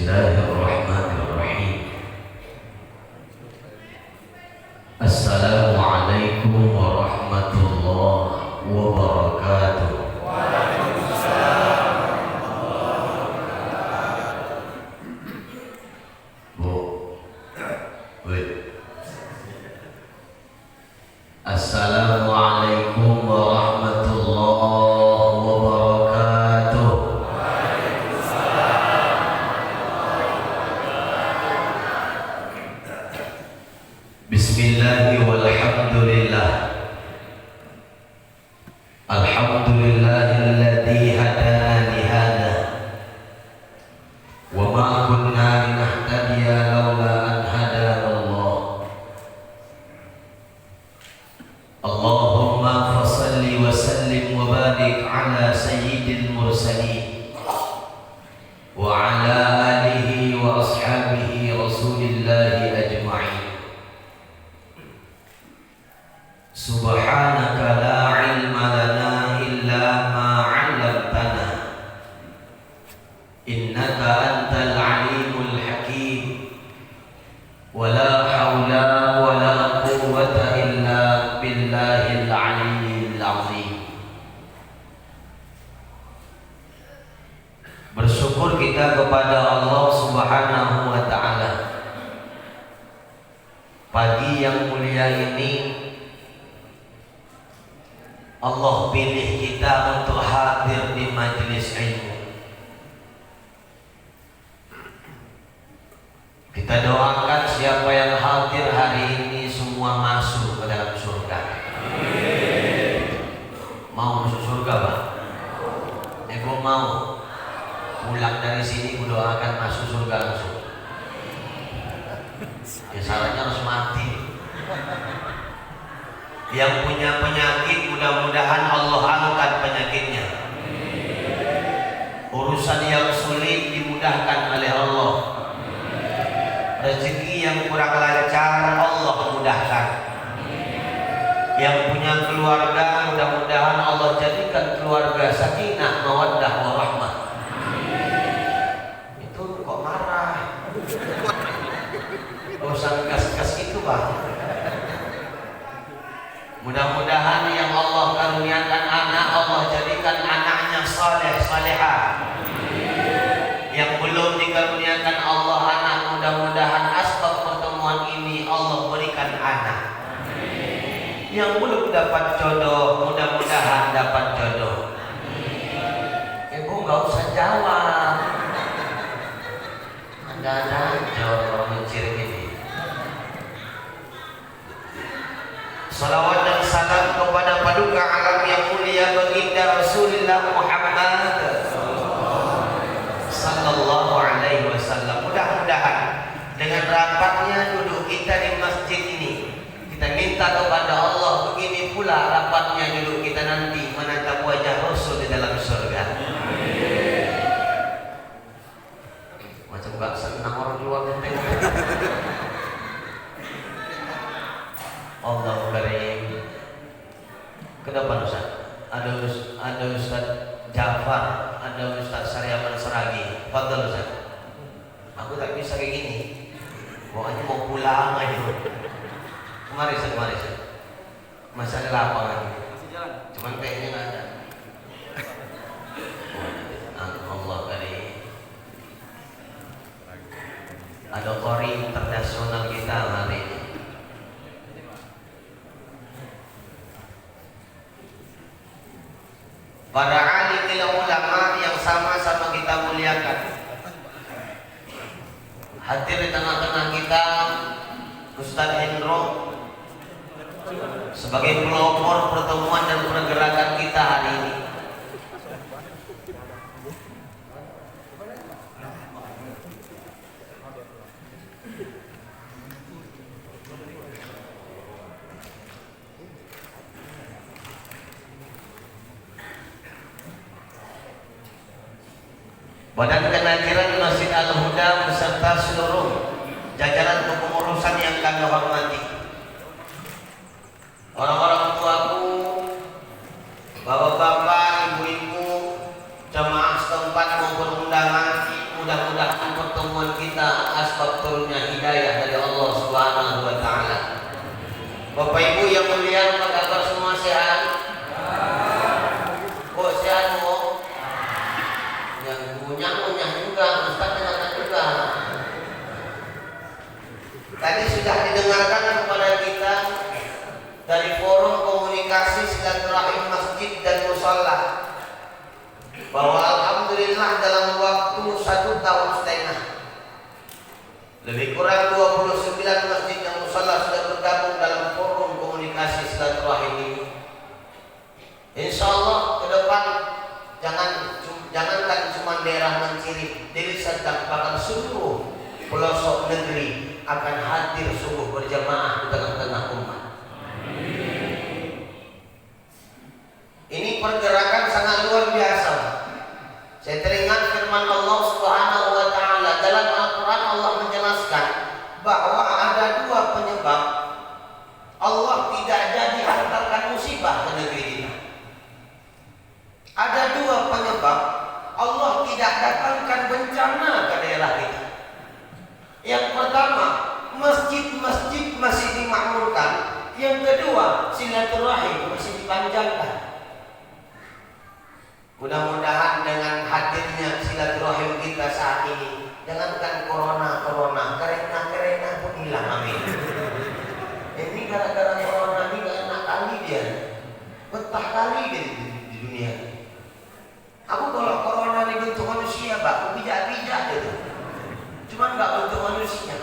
Bismillahirrahmanirrahim. Assalamualaikum warahmatullahi wabarakatuh. Bu, wait. Assalamualaikum warahmatullahi wabarakatuh. Bismillahi walhamdulillah. Alhamdulillahilladzi hadana li hada wa ma kunna linahtadiya laula an hadana Allah. Allahumma fassalli wa sallim wa barik ala sayyidil mursalin wa ala alihi wa ashabihi rasulillahi ajma'in. Subhanaka la ilma lana illa ma 'allamtana innaka antal alimul hakim wa la haula wa la quwwata illa billahil aliyyil azim. Bersyukur kita kepada Allah Subhanahu wa taala. Pagi yang mulia ini Allah pilih kita untuk hadir di majelis ilmu. Kita doakan siapa yang hadir hari ini semua masuk ke dalam surga. Mau masuk surga, Pak? Ego mau pulang dari sini ku doakan masuk surga langsung. Ya syaratnya harus mati. Yang punya penyakit mudah-mudahan Allah angkat penyakitnya. Urusan yang sulit dimudahkan oleh Allah. Rezeki yang kurang lancar Allah mudahkan. Yang punya keluarga mudah-mudahan Allah jadikan keluarga sakinah, mawaddah, warahmah. Itu kok marah? Urusan gas-gas itu, Pak. Mudah-mudahan yang Allah karuniakan anak, Allah jadikan anaknya saleh, salehah. Yang belum dikaruniakan Allah anak, mudah-mudahan asbab pertemuan ini Allah berikan anak. Yang belum dapat jodoh, mudah-mudahan dapat jodoh. Ibu nggak usah jawab. Anda jawab orang menciri ini. Salawat dan salam kepada paduka alam yang mulia baginda Rasulullah Muhammad sallallahu alaihi wasallam. Mudah-mudahan dengan rapatnya duduk kita di masjid ini, kita minta kepada Allah begini pula rapatnya duduk kita nanti menatap wajah Rasul di dalam surga. Macam gak senang orang luar tengok. Allah karim. Ke depan Ustaz. Ada Ustaz Jafar, ada Ustaz Saryaman Seragi. Fadhal Ustaz. Aku tak bisa kayak gini. Pokoknya mau pulang aja. Kemari Ustaz. Masih ada lapang lagi. Cuman kayaknya nggak ada. Allah karim. Ada qori internasional kita hari ini. Para alim ulama yang sama-sama kita muliakan. Hadir di tengah-tengah kita Ustaz Hendro sebagai pelopor pertemuan dan pergerakan kita hari ini. Badan Kenaziran Masjid Al-Huda beserta seluruh jajaran kepengurusan yang kami hormati, orang-orang tuaku, bapak-bapak, ibu-ibu, jemaah setempat maupun undangan, mudah-mudahan pertemuan kita asbab turunnya hidayah dari Allah Subhanahu wa taala. Bapak Ibu yang mulia, apa kabar semua, sehat? Oh, sehat mau? Yang ngunyah-ngunyah juga, Ustaz dengarkan juga. Tadi sudah didengarkan kepada kita dari forum komunikasi silaturahim masjid dan mushola bahwa alhamdulillah dalam waktu 1,5 tahun lebih kurang 29 masjid dan mushola sudah bergabung dalam forum komunikasi silaturahim ini. Insya Allah ke depan jangankan cuma daerah Menciri, Deli Serdang, bahkan seluruh pelosok negeri akan hadir sungguh berjamaah di tengah-tengah umat. Ini pergerakan sangat luar biasa. Saya teringat firman Allah Subhanahu wa taala dalam Al-Qur'an. Allah menjelaskan bahwa ada dua penyebab Allah tidak jadi hantarkan musibah ke negeri kita. Ada dua penyebab Allah tidak datangkan bencana ke daerah kita. Yang pertama, masjid-masjid masih dimakmurkan. Yang kedua, silaturahim masih dipanjangkan. Mudah-mudahan dengan hadirnya silaturahim kita saat ini, jangankan corona, kerena pun hilang, amin. Ini gara-gara corona ini gak enak kali dia, betah kali dia di dunia. Aku kalau corona ini bentuk manusia, aku bijak-bijak gitu. Cuman gak bentuk manusia.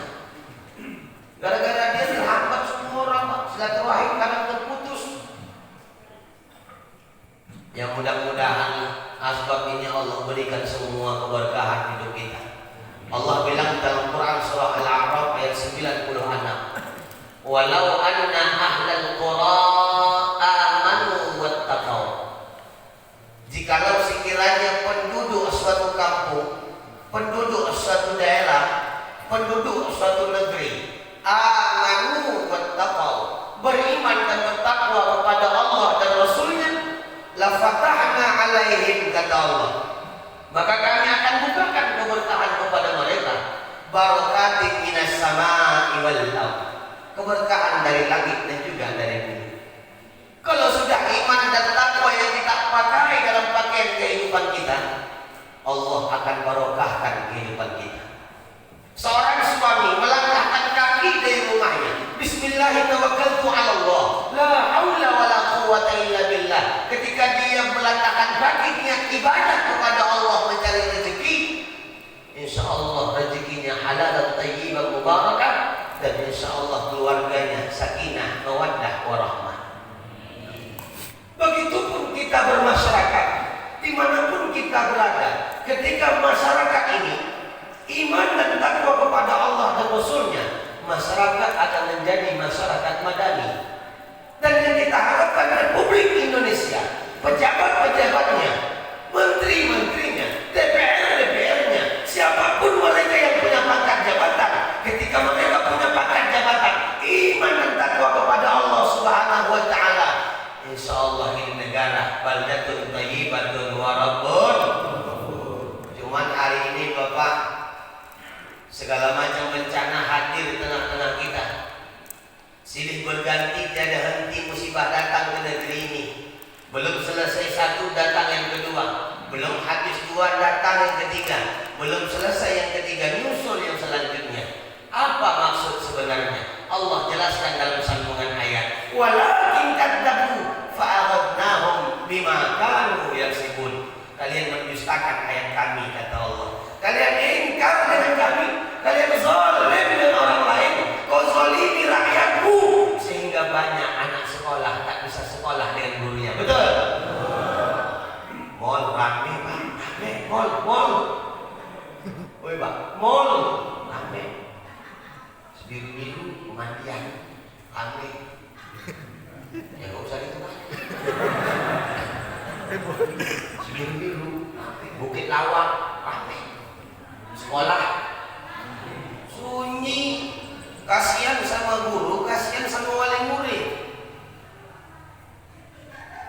Gara-gara dia terhambat semua orang, silaturahim kadang terputus. Yang mudah-mudahan asbab ini Allah berikan semua keberkahan hidup kita. Allah bilang dalam Quran surah Al-A'raf ayat 96, walau anna ahlal qura amanu wattaqau. Jikalau sekiranya penduduk suatu kampung, penduduk suatu daerah, penduduk suatu negeri amanu wattaqau, beriman dan bertakwa kepada Allah dan Rasulnya, la fatahna alaihim, kata Allah, maka kami akan bukakan keberkahan kepada mereka, barakatin minas sama'i wal ardh, keberkahan dari langit dan juga dari bumi. Kalau sudah iman dan takwa yang kita pakai dalam pakaian kehidupan kita, Allah akan barokahkan kehidupan kita. Seorang suami melangkahkan kaki dari rumahnya, Bismillahirrahmanirrahim, la haula wala quwwata illa billah. Ketika dia melangkahkan kaki niat ibadah kepada Allah mencari rezeki, insya Allah rezekinya halal dan thayyibah mubarakah, dan insya Allah keluarganya sakinah, mawaddah, warahmah. Begitupun kita bermasyarakat, dimanapun kita berada, ketika masyarakat ini iman dan takwa kepada Allah dan Rasulnya, masyarakat akan menjadi masyarakat madani. Dan yang kita harapkan Republik Indonesia, pejabat-pejabatnya, menteri-menterinya, DPR-DPR-nya, siapapun mereka yang punya pangkat jabatan, ketika mereka punya pangkat jabatan, iman dan takwa kepada Allah Subhanahu wa taala, insya Allah ini negara baldatun thayyibatun wa rabbun. Cuman hari ini Bapak, segala macam bencana hadir di tengah-tengah kita. Silih berganti, tiada henti musibah datang ke negeri ini. Belum selesai satu, datang yang kedua. Belum habis dua, datang yang ketiga. Belum selesai yang ketiga, nyusul yang selanjutnya. Apa maksud sebenarnya? Allah jelaskan dalam sambungan ayat, walakin kadzabu fa'akhadnahum bima kanu yaksibun. Kalian mendustakan ayat kami, kata Allah. Kalian ingkar dengan kami, kalian zalim dengan orang lain, kau zalimi rakyatku, sehingga banyak anak sekolah tak bisa sekolah dengan gurunya. Betul? Mall rame Pak, rame, mall. Woi Pak, mall rame. Biru-biru pemandian rame. Ya nggak usah gitu Pak. Biru-biru rame, Bukit Lawang rame. Sekolah sunyi, kasihan sama guru, kasihan sama wali murid.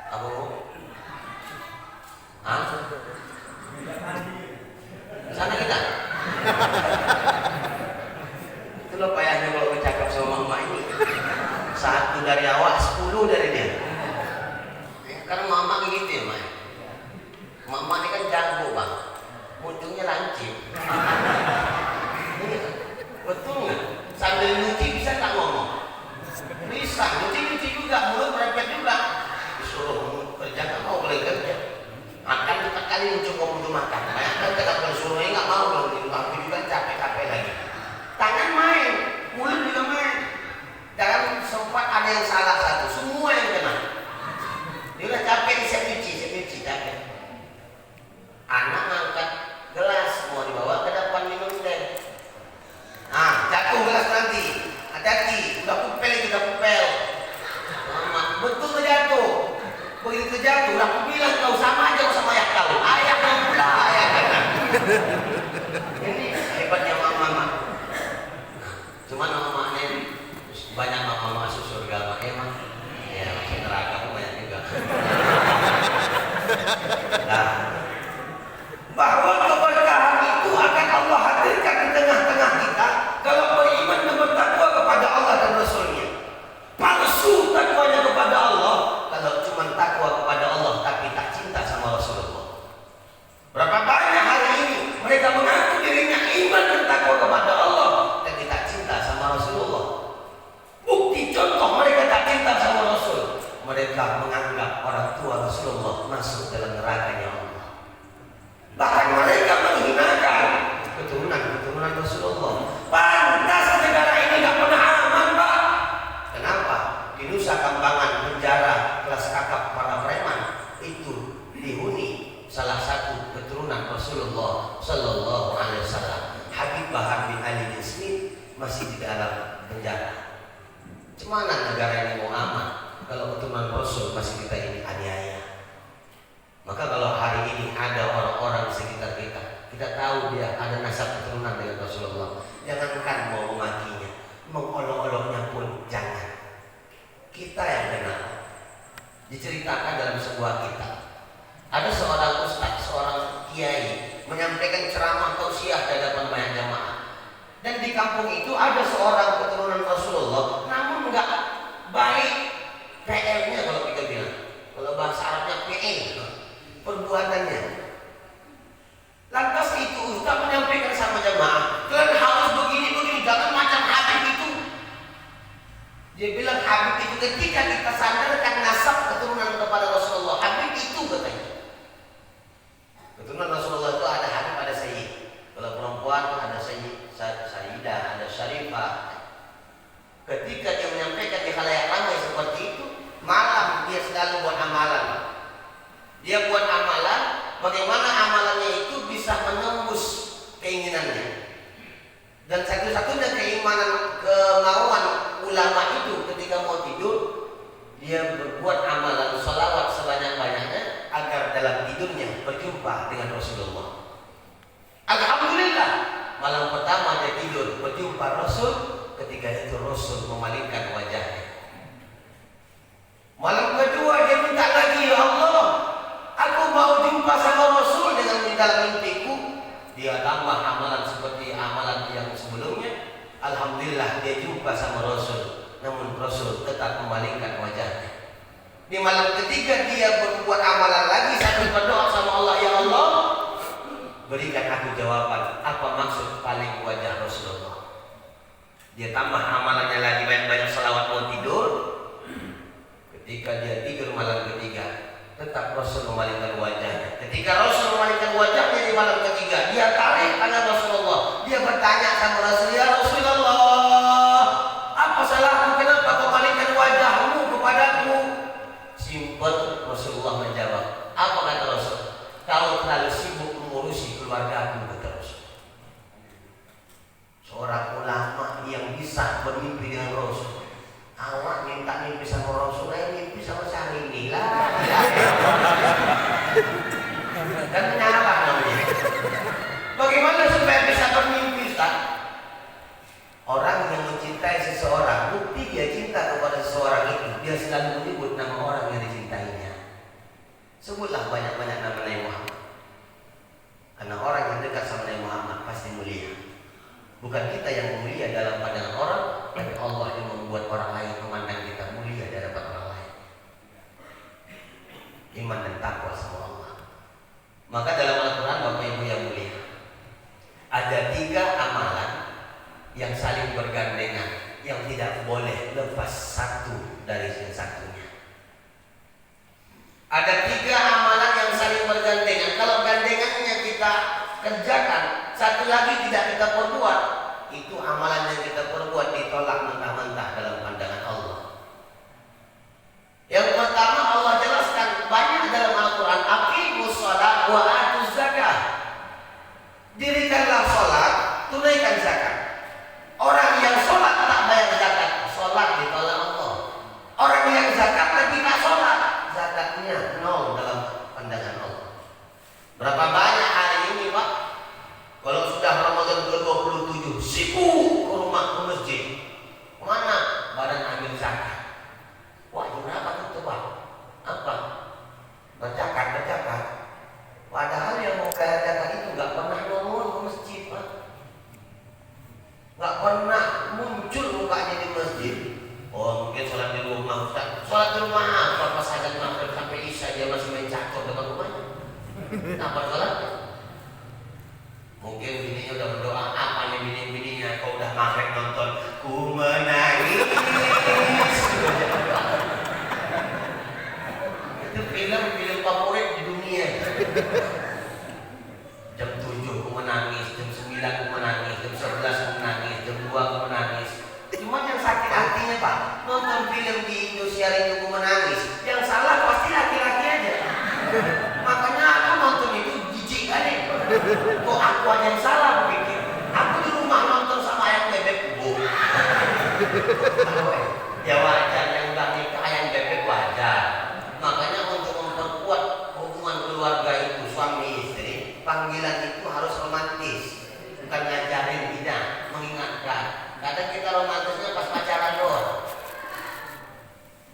Apa bu? Hah? Sana kita? Itulah payahnya kalau bercakap sama mama ini. Satu dari awak, 10 dari dia. Karena mama kayak gitu ya, Mak. Mama ini kan jago, Bang. Ujungnya lancip. Betul nggak? Sambil nyuci bisa tak ngomong? Bisa, nyuci juga, mulut merepet juga. Disuruh kerja nggak mau, boleh kerja. Makan kita kali mencoba untuk makan. Bayangkan kita kalau suruhnya nggak mau, aku juga capek-capek lagi. Tangan main, mulut juga main. Jangan sempat ada yang salah satu, semua yang kena. Dia udah capek, saya nyuci, capek. Anak ngangkat gelas mau dibawa ke depan minum teh. Jatuh gelas nanti. Hati-hati, udah kupel. Betul jatuh. Begitu jatuh, udah aku bilang kau sama aja sama ayah kau. Ayah kau pula, ayah kau. Ini hebatnya mama. Cuman mama ini banyak mama masuk surga, emang. Ya masuk neraka pun banyak juga. Nah, bahwa keberkahan itu akan Allah hadirkan di tengah-tengah kita kalau beriman dan bertakwa kepada Allah dan Rasulnya. Palsu takwanya kepada Allah kalau cuma takwa kepada Allah tapi tak cinta sama Rasulullah. Berapa banyak hari ini mereka mengaku dirinya iman dan takwa kepada Allah tapi tak cinta sama Rasulullah. Bukti contoh mereka tak cinta sama Rasul, mereka menganggap orang tua Rasulullah masuk dalam nerakanya Allah. Bahkan mereka menghinakan keturunan Rasulullah. Pantas negara ini gak pernah aman, Pak. Kenapa? Di Nusa Kambangan penjara kelas kakap para preman itu dihuni salah satu keturunan Rasulullah Sallallahu Alaihi Wasallam. Habib Bahar bin Ali bin Smith masih di dalam penjara. Cemana negara ini mau aman kalau keturunan Rasul masih kita ini aniaya? Maka kalau hari ini ada orang-orang di sekitar kita tahu dia ada nasab keturunan dengan Rasulullah, jangankan mau memakinya, mengolok-oloknya pun jangan. Kita yang kenal. Diceritakan dalam sebuah kitab, ada seorang ustaz, seorang kiai menyampaikan ceramah tausiah di hadapan banyak jamaah. Dan di kampung itu ada seorang keturunan Rasulullah, namun enggak baik PL-nya kalau kita bilang. Kalau bahasa Arabnya PL, perbuatannya. Lantas itu ustaz menyampaikan sama jamaah, kalian harus begini, jangan macam Habib itu. Dia bilang Habib itu ketika kita sandarkan nasab keturunan kepada Rasulullah, Habib itu katanya. Keturunan Rasulullah itu ada Habib, ada Sayyid. Kalau perempuan ada Sayyidah, ada Syarifah. Ketika dia menyampaikan di khalayak ramai seperti itu, malam dia selalu buat amalan. Dia buat amalan, bagaimana amalannya itu bisa menembus keinginannya. Dan satu-satunya kemauan ulama itu ketika mau tidur, dia berbuat amalan sholawat sebanyak-banyaknya agar dalam tidurnya berjumpa dengan Rasulullah. Alhamdulillah, malam pertama dia tidur berjumpa Rasul, ketika itu Rasul memalingkan wajahnya. Malam kedua dia minta lagi, ya Allah, aku mau jumpa sama Rasul dengan di dalam mimpiku. Dia tambah amalan seperti amalan yang sebelumnya. Alhamdulillah dia jumpa sama Rasul, namun Rasul tetap memalingkan wajahnya. Di malam ketiga dia berbuat amalan lagi sambil berdoa sama Allah, ya Allah, berikan aku jawaban apa maksud paling wajah Rasulullah. Dia tambah amalannya lagi, banyak-banyak salawat mau tidur. Ketika dia tidur malam ketiga, tetap Rasul memalingkan wajahnya. Ketika Rasul memalingkan wajahnya di malam ketiga, dia tarik tangan Rasulullah. Dia bertanya sama Rasul, ya Rasulullah, apa salahku, kenapa kau palingkan wajahmu kepadaku? Simpel, Rasulullah menjawab. Apa kata Rasul? Kau terlalu sibuk mengurusi keluargaku, kata Rasul. Seorang ulama yang bisa bermimpi dengan Rasul. Awak minta mimpi sama Rasul, mimpi sama Syahrini lah. Dan menyala namanya. Bagaimana supaya bisa bermimpi, Ustaz? Orang yang mencintai seseorang, bukti dia cinta kepada seseorang itu, dia selalu menyebut nama orang yang dicintainya. Sebutlah banyak-banyak nama Nabi Muhammad. Karena orang yang dekat sama Nabi Muhammad pasti mulia. Bukan kita yang mulia dalam pandangan orang, tapi Allah yang membuat orang lain memandang kita mulia di hadapan orang lain. Iman dan takwa sama Allah. Maka dalam Al-Quran, Bapak Ibu yang mulia, ada 3 amalan yang saling bergandengan, yang tidak boleh lepas satu dari yang satunya. Ada 3 amalan yang saling bergandengan. Kalau gandengannya kita kerjakan, satu lagi tidak kita perbuat, itu amalan yang kita perbuat ditolak mentah-mentah dalam pandangan Allah. Yang pertama, Allah jelaskan banyak dalam Al-Quran, aqimus shalah wa atuz zakah. Dirikanlah sholat, tunaikan zakat. Orang yang sholat tak bayar zakat, sholat ditolak Allah. Orang yang zakat tapi tak sholat, zakatnya 0 dalam pandangan Allah. Berapa banyak hari ini, Pak, kalau sudah Ramadan ke-27, sibuk ke rumah, ke masjid. Mana badan ambil zakat? Wah, berapa itu, Pak? Apa? Berzakat. Padahal yang mau bayar zakat itu nggak pernah nongol ke masjid, Pak. Nggak pernah muncul mukanya di masjid. Oh, mungkin sholat di rumah, Ustaz. Sholat di rumah apa? Pas azan maghrib sampai isya dia masih main catur depan rumahnya. Apa sholatnya? Mungkin bininya udah berdoa, apa nih bini-bininya? Kau udah maghrib nonton Ku Menangis. Itu film favorit di dunia. Jam 7 Ku Menangis, jam 9 Ku Menangis, jam 11 Ku Menangis, jam 2 Ku Menangis. Cuma yang sakit hatinya, Pak, nonton film di Indosiar itu Ku Menangis. Yang salah pasti laki-laki aja. Makanya aku nonton itu jijik kali. Kok aku aja yang salah pikir? Aku di rumah nonton sama ayam bebek Bu. Ya wajar, yang udah nikah ayam bebek wajar. Makanya untuk memperkuat hubungan keluarga itu suami istri, panggilan itu harus romantis, bukan ngajarin, tidak, mengingatkan. Kadang kita romantisnya pas pacaran doang.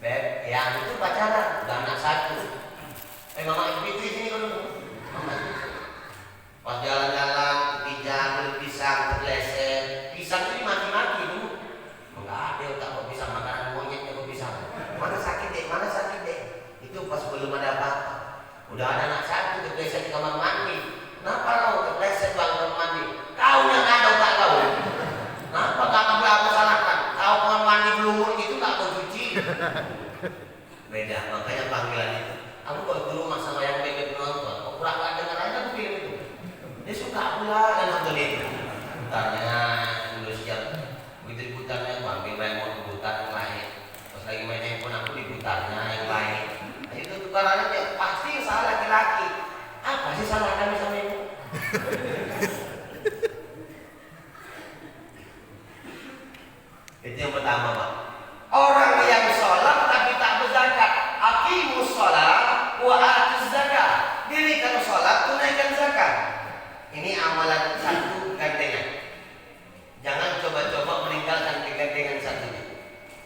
Beb, yang itu pacaran, udah anak 1. Mama itu di sini kan. Pas jalan-jalan, kepijang, beli pisang, terleset. Pisang ini mati-mati dulu. Enggak ada otak kok pisang, makanan monyetnya kok pisang. Mana sakit dek? Itu pas belum ada apa-apa. Udah ada anak 1 terleset di kamar mandi. Kenapa kau terleset bang kamar mandi? Kau yang ada otak kau. Kenapa kakak aku salahkan? Kau kamar mandi belum itu tak kau cuci. Beda, makanya panggilan itu. Aku kalau di rumah sama yang bebek nonton, kok kurang gak dengar aja aku film itu. Dia suka pula dan nonton itu. Putarnya dulu siap. Begitu diputarnya, aku ambil remote putar yang lain. Pas lagi main handphone aku diputarnya yang lain. Nah, itu tukaran aja, pasti salah laki-laki. Apa sih salah kami sama ini? Itu yang pertama, Pak. Orang yang sholat tapi tak berzakat, aqimus shalah wa atuz zakah. Dirikan sholat, tunaikan zakat. Ini amalan 1 gandengan. Jangan coba-coba meninggalkan kegandengan satunya.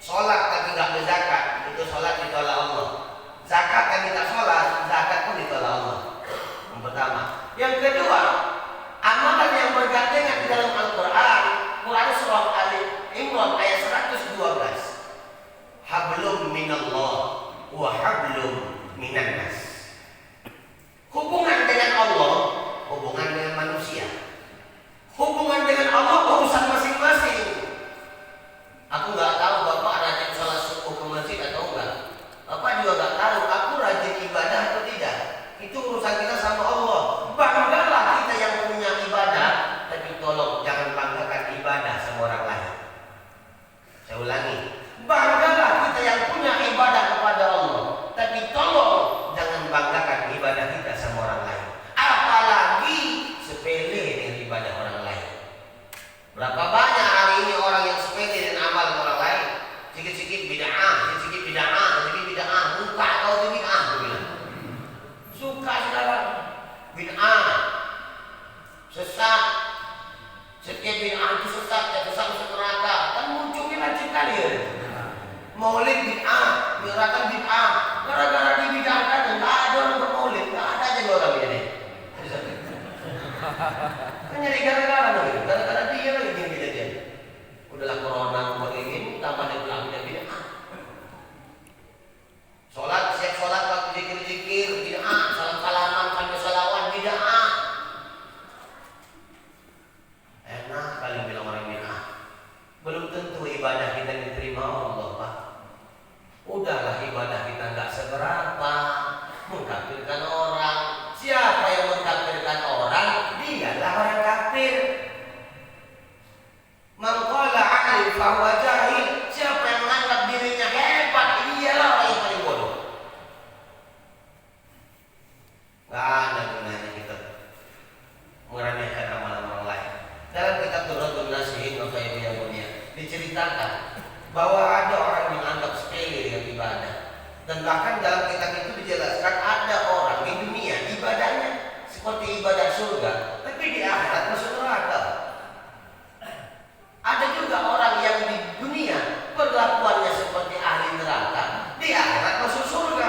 Sholat tapi tak berzakat, itu sholat ditolak Allah. Zakat tapi tak sholat, zakat pun ditolak Allah. Yang pertama. Yang kedua, amalan yang bergandengan di dalam Al-Quran, Quran surah Al-Imran ayat 112. Hablum minallah wa hablum minan nas. Hubungan dengan Allah, hubungan dengan manusia. Hubungan dengan Allah urusan masing-masing. Aku nggak tahu Bapak rajin sholat subuh ke masjid atau enggak. Bapak juga nggak tahu aku rajin ibadah atau tidak. Itu urusan kita sama Allah. Banggalah kita yang punya ibadah, tapi tolong jangan banggakan ibadah sama orang lain. Saya ulangi. Banggalah kita yang punya ibadah kepada Allah, tapi tolong jangan banggakan ibadah kita sama orang lain. Apalagi sepele dengan ibadah orang lain. Berapa banyak hari ini orang yang sepele dengan amal orang lain? Sikit-sikit bid'ah, sikit-sikit bid'ah, sikit bid'ah, buka kau itu bid'ah, aku bilang. Suka saudara, bid'ah, sesat. Setiap bid'ah itu sesat, masuk neraka. Kan munculnya lanjut kali ya. Maulid bid'ah, mirakan bid'ah. Gara-gara dibid'ahkan, nggak ada orang bermaulid, nggak ada aja orang ini. Kan jadi gara-gara lagi, gara-gara dia lagi. diceritakan bahwa ada orang yang anggap sepele dengan ibadah. Dan bahkan dalam kitab itu dijelaskan ada orang di dunia ibadahnya seperti ibadah surga, tapi di akhirat masuk neraka. Ada juga orang yang di dunia perlakuannya seperti ahli neraka, di akhirat masuk surga.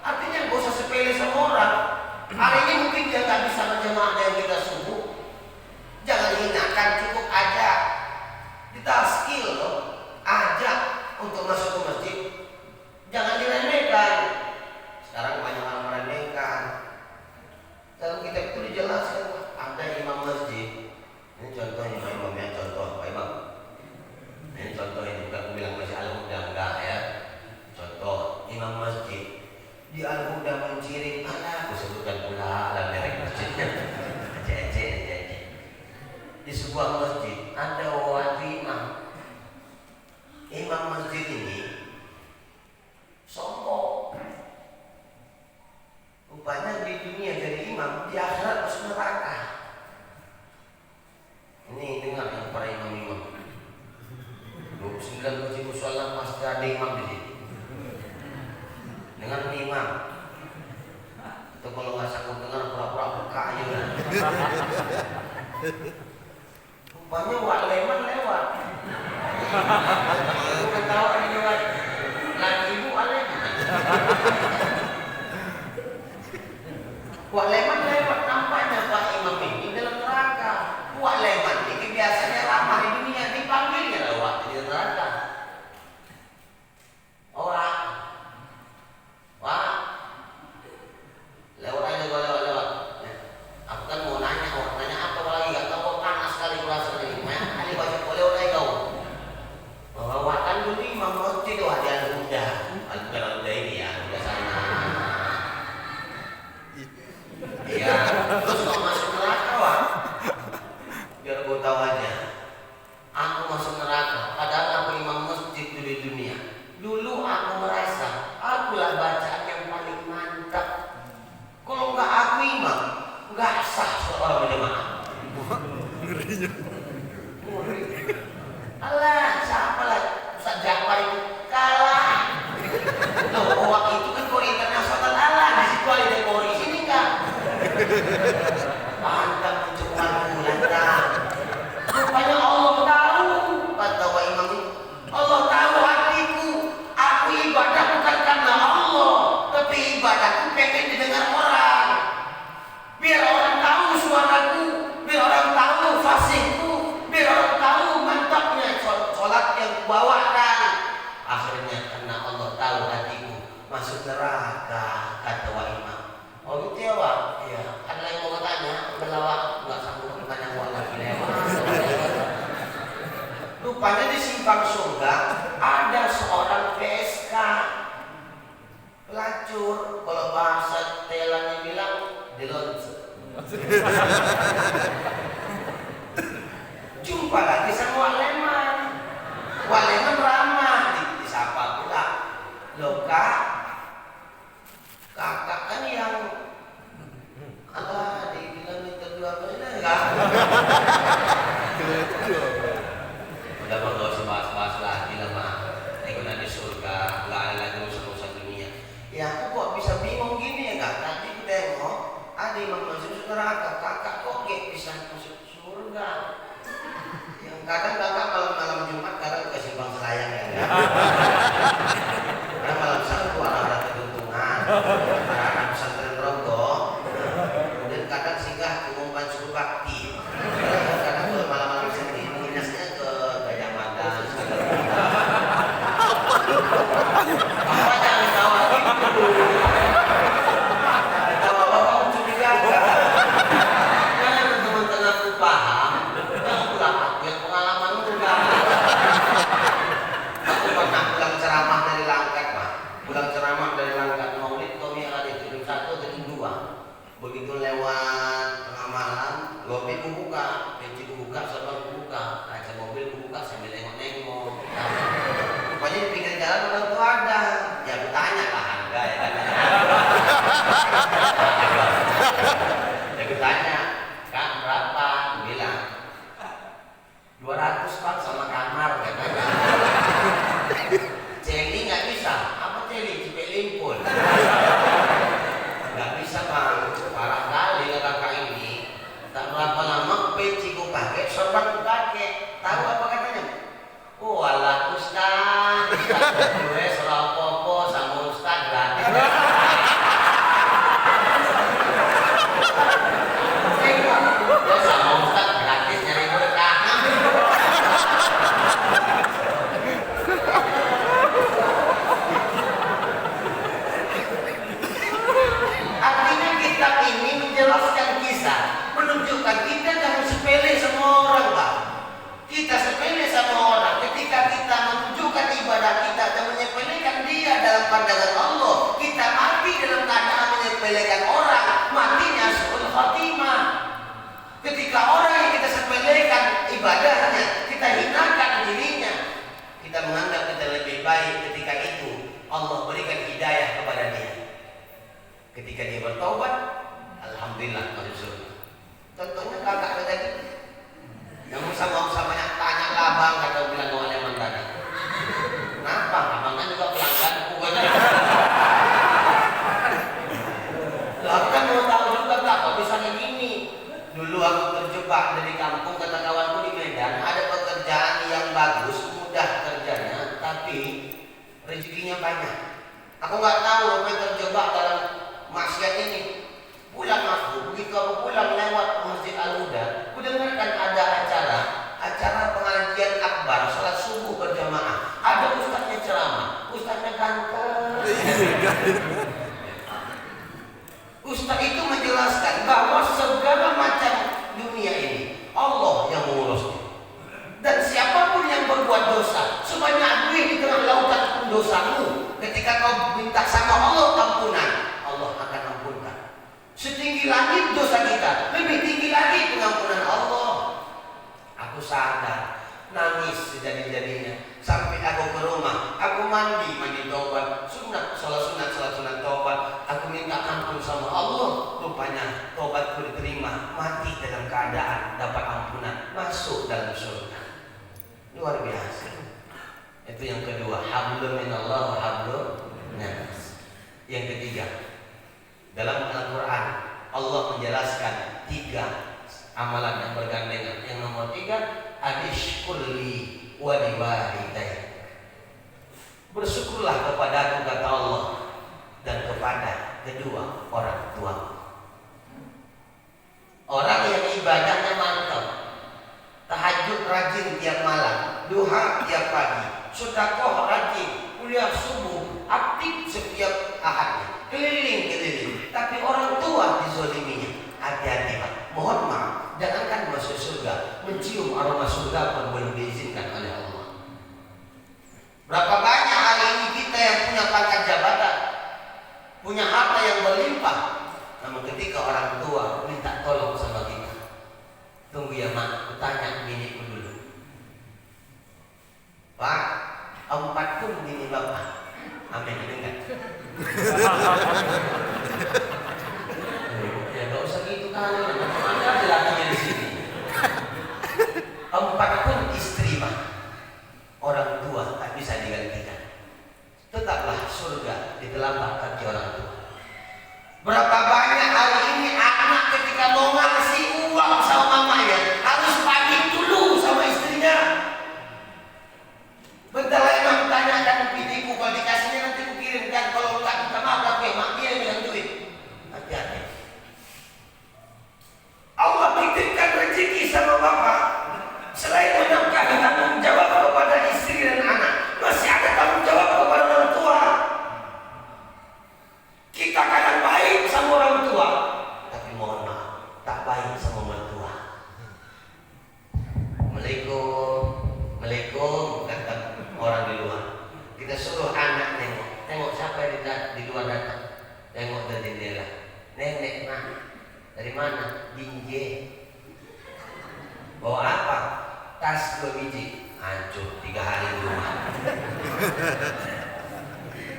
Artinya gak usah sepele sama orang. Hari ini mungkin dia nggak bisa berjamaah dengan kita subuh, jangan hinakan, cukup aja kita skill loh, ajak untuk masuk ke masjid. Jangan diremehkan. Sekarang banyak orang meremehkan. Dalam kitab itu dijelaskan ada imam masjid. Ini contohnya Pak Imam ya, contoh Pak Imam. Ini contoh ini, bukan bilang masih Al-Huda enggak ya. Contoh imam masjid di Al-Huda mencirim anak, aku sebutkan pula dalam merek masjidnya. Ece. Di sebuah masjid ada orang imam. Imam masjid ini sombong. Rupanya di dunia jadi imam, di akhirat masuk neraka. Ini dengar yang para imam-imam. 29 masjid musola pasti ada imam di sini. Dengar nih imam. Itu kalau nggak sanggup dengar pura-pura buka aja. Rupanya Wak Leman lewat. Bukan tahu ada lewat. Lagi ibu Leman. Wak Leman lewat, nampaknya Pak Imam ini dalam neraka. Wak Leman ini biasanya ramah di dunia, dipanggilnya lewat di neraka. Orang, wah, lewat aja gue lewat. Aku kan mau nanya apa lagi? Gak tahu, panas sekali kurasa ini. Kali baca lewat aja kau. Bahwa kan dulu imam masjid itu ada Al-Huda. Al-Huda ini ya, Al-Huda sana. Iya, terus kau masuk neraka, wah. Biar kau tahu aja. Aku masuk neraka, padahal aku imam masjid di dunia. Dulu aku merasa akulah bacaan yang paling mantap. Kalau nggak aku imam, nggak sah seorang berjamaah. Ngerinya. Alah, siapa lah Ustaz Jafar itu kalah. Loh, waktu itu kan kau internasional alah, di situ ada kori sini kan. Mantap mencoba bulan. Rupanya Allah tahu, kata Wak Imam itu. Allah tahu hatiku. Aku ibadah bukan karena Allah, tapi ibadahku pengen didengar orang. Biar orang tahu suaraku, biar orang tahu fasihku, biar orang tahu mantapnya sholat yang kubawakan. Akhirnya karena Allah tahu hatiku, masuk neraka, kata Wak Imam. Oh gitu ya Wak? Iya. Ada yang mau tanya? Udah Wak, nggak sanggup tanya Wak lagi lewat. Rupanya di simpang surga ada seorang PSK pelacur. Kalau bahasa Thailandnya bilang diloncer. Jumpa lagi sama Wak Leman. Wak Leman ramah, disapa pula. Loh kakak kan yang alah dibilang kedua kali enggak. Udah mah gak usah bahas-bahas lagi lah mah. Itu nanti surga, nggak ada lagi urusan dunia. Ya aku kok bisa bingung gini ya kak. Tadi aku tengok ada imam masuk neraka, kakak kok gak bisa masuk surga. Yang kadang kakak kalau malam Jumat kadang ke simpang Selayang ya. Karena malam Sabtu ada keuntungan, ada pesantren Rogo. Kemudian kadang singgah ke umpan suku bakti. Kadang kalau malam-malam sendiri menginasnya ke Gajah Mada. Apa jangan tawa gitu? Tawa bapak mencurigakan. Jangan teman-teman aku paham. Jangan pulang aku yang pengalaman enggak. Aku pernah pulang ceramah dari Langkat, Pak. Pulang ceramah dari Langkat Maulid kami ada di jam 1 dan 2. Begitu lewat tengah malam, lobi buka, kunci buka, serban buka, kaca mobil buka sambil nengok-nengok. Pokoknya di pinggir jalan orang tuh ada. Ya bertanya lah harga ya kan. Ya bertanya, Kak berapa? Aku bilang 200 Pak sama kamar katanya. Ketika orang yang kita sepelekan ibadahnya, kita hinakan dirinya, kita menganggap kita lebih baik, ketika itu Allah berikan hidayah kepada dia. Ketika dia bertobat, alhamdulillah masuk surga. Contohnya kakak tadi yang sama banyak tanya labang, kata bilang oleh tadi. Kenapa? Abang kan juga pelanggan bukan? Lah kan mau tahu juga tak kok bisa kayak gini. Dulu aku terjebak dari kampung, kata kawanku di Medan, ada pekerjaan yang bagus, mudah kerjanya, tapi rezekinya banyak. Aku nggak tahu apa yang terjebak dalam maksiat ini. Pulang aku, begitu aku pulang lewat Masjid Al-Huda, aku dengarkan ada acara pengajian akbar, salat subuh berjamaah. Ada ustaznya ceramah, ustaznya ganteng. Ustaz itu menjelaskan bahwa segala macam dunia ini Allah yang mengurusnya. Dan siapapun yang berbuat dosa, sebanyak duit di tengah lautan pun dosamu, ketika kau minta sama Allah ampunan, Allah akan ampunkan. Setinggi langit dosa kita, lebih tinggi lagi pengampunan Allah. Aku sadar, nangis sejadi-jadinya. Sampai aku ke rumah, aku mandi taubat, salat sunat taubat. Aku minta ampun sama Allah. Rupanya taubatku diterima, mati dalam keadaan dapat ampunan, masuk dalam surga. Luar biasa. Itu yang kedua, hablum minallah wa hablum minas. Yang ketiga, dalam Al-Quran Allah menjelaskan 3 amalan yang bergandengan. Yang nomor 3, anishkurli wa liwalidayya. Bersyukurlah kepadaku, kata Allah, dan kepada kedua orang tua. Orang yang ibadahnya mantap, tahajud rajin tiap malam, duha tiap pagi, sedekah rajin, kuliah subuh, aktif setiap ahadnya, keliling, tapi orang tua dizoliminya. Hati-hati Pak, mohon maaf, jangankan masuk surga, mencium aroma surga pun belum diizinkan oleh Allah. Berapa banyak hari ini kita yang punya pangkat jabatan, punya harta yang berlimpah, namun ketika orang tua minta tolong sama kita, tunggu ya mak, aku tanya biniku dulu. Pak, 4 pun bini bapak. Amin, dengar. Ya gak usah gitu kali, ada aja lakinya di sini. 4 pun istri mah, orang tua tak bisa digantikan. Tetaplah surga di telapak kaki orang tua. Berapa banyak hari ini anak ketika mau ngasih uang sama mamanya harus pamit dulu sama istrinya. Bentar lagi mak tanyakan biniku, kalau dikasihnya nanti ku kirimkan, kalau tak minta maaf ya mak kirim yang duit. Hati-hati. Allah titipkan rezeki sama bapak. Selain menafkahi tanggung jawab kepada istri dan anak, masih ada tanggung jawab kepada orang tua. Kita kadang baik sama orang tua, tapi mohon maaf, tak baik sama mertua. Assalamualaikum, kata orang di luar. Kita suruh anak tengok siapa di luar datang. Tengok dari jendela. Nenek mah, dari mana? Binje. Bawa apa? Tas 2 biji. Hancur 3 hari di rumah.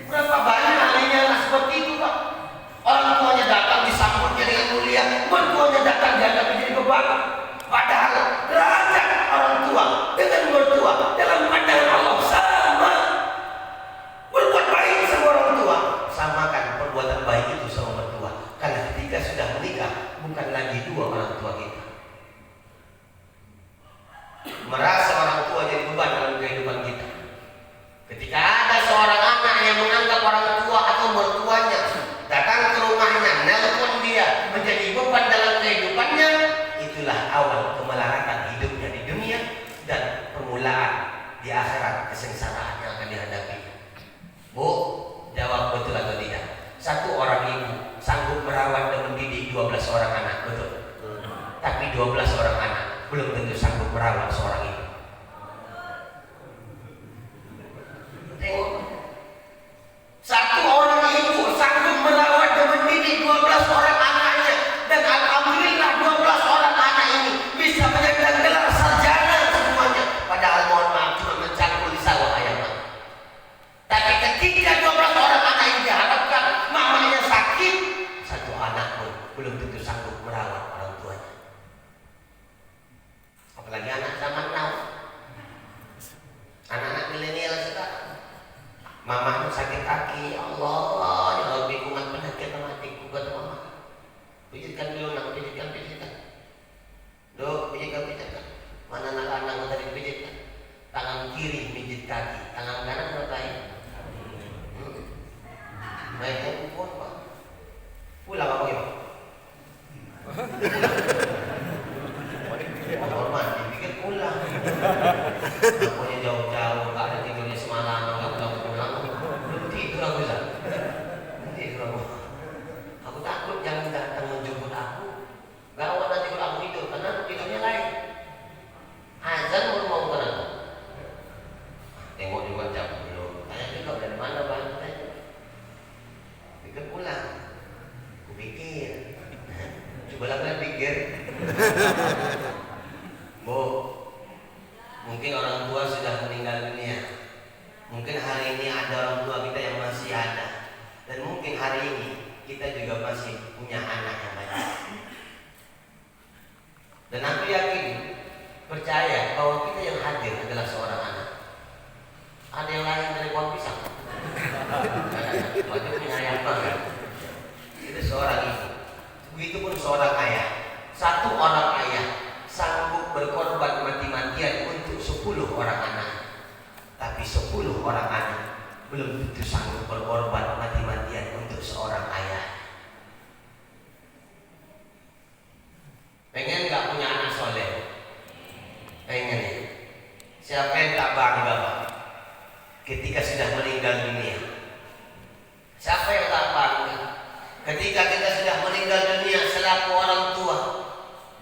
Berapa banyak halinya seperti itu Pak. Orang tuanya datang disambutnya dengan mulia, mertuanya datang dianggap menjadi beban. Padahal derajat orang tua dengan mertua dalam pandangan Allah sama. Berbuat baik sama orang tua, samakan perbuatan baik itu sama mertua. Karena ketika sudah menikah, bukan lagi 2 orang tua kita. Merasa orang tua jadi beban dalam kehidupan kita. Ketika ada seorang anak yang menganggap orang tua atau mertuanya datang ke rumahnya, nelpon dia, menjadi beban dalam kehidupannya, itulah awal kemelaratan hidupnya di dunia dan permulaan di akhirat kesengsaraan yang akan dihadapi. Bu, jawab betul atau tidak? 1 orang ibu sanggup merawat dan mendidik 12 orang anak, betul? Tapi 12 orang anak belum tentu sanggup merawat seorang ibu. Tengok, 1 orang ibu sanggup merawat dan mendidik 12 orang anaknya, dan alhamdulillah 12 orang anak ini kaki, tangan kanan ngapain? Main handphone Pak. Pulang apa ya? Hormat, dipikir pulang. Pokoknya jauh-jauh, gak ada tidurnya semalam, gak pulang-pulang. Belum tidur aku Zat. Belum tidur aku. Aku takut jangan datang menjemput aku. Gawat nanti kalau aku tidur, karena tidurnya lain. Azan baru mau ke aku. Tengok juga jam belum. Tanya juga dari mana Bang? Pikir pulang. Aku pikir. Coba lah pikir. Bu, mungkin orang tua sudah meninggal dunia. Mungkin hari ini ada orang tua kita yang masih ada. Dan mungkin hari ini kita juga masih punya anak yang banyak. Dan aku yakin, percaya bahwa kita yang hadir adalah seorang anak. Ada yang lain dari pohon pisang. Waktu punya ayah banget. Itu seorang ibu. Begitupun seorang ayah. Satu orang ayah sanggup berkorban mati-matian untuk 10 orang anak. Tapi 10 orang anak belum tentu sanggup berkorban mati-matian untuk seorang ayah. Pengen gak punya anak soleh? Pengen ya? Siapa yang tak bangga Pak ketika sudah meninggal dunia? Siapa yang tak bangga ketika kita sudah meninggal dunia selaku orang tua?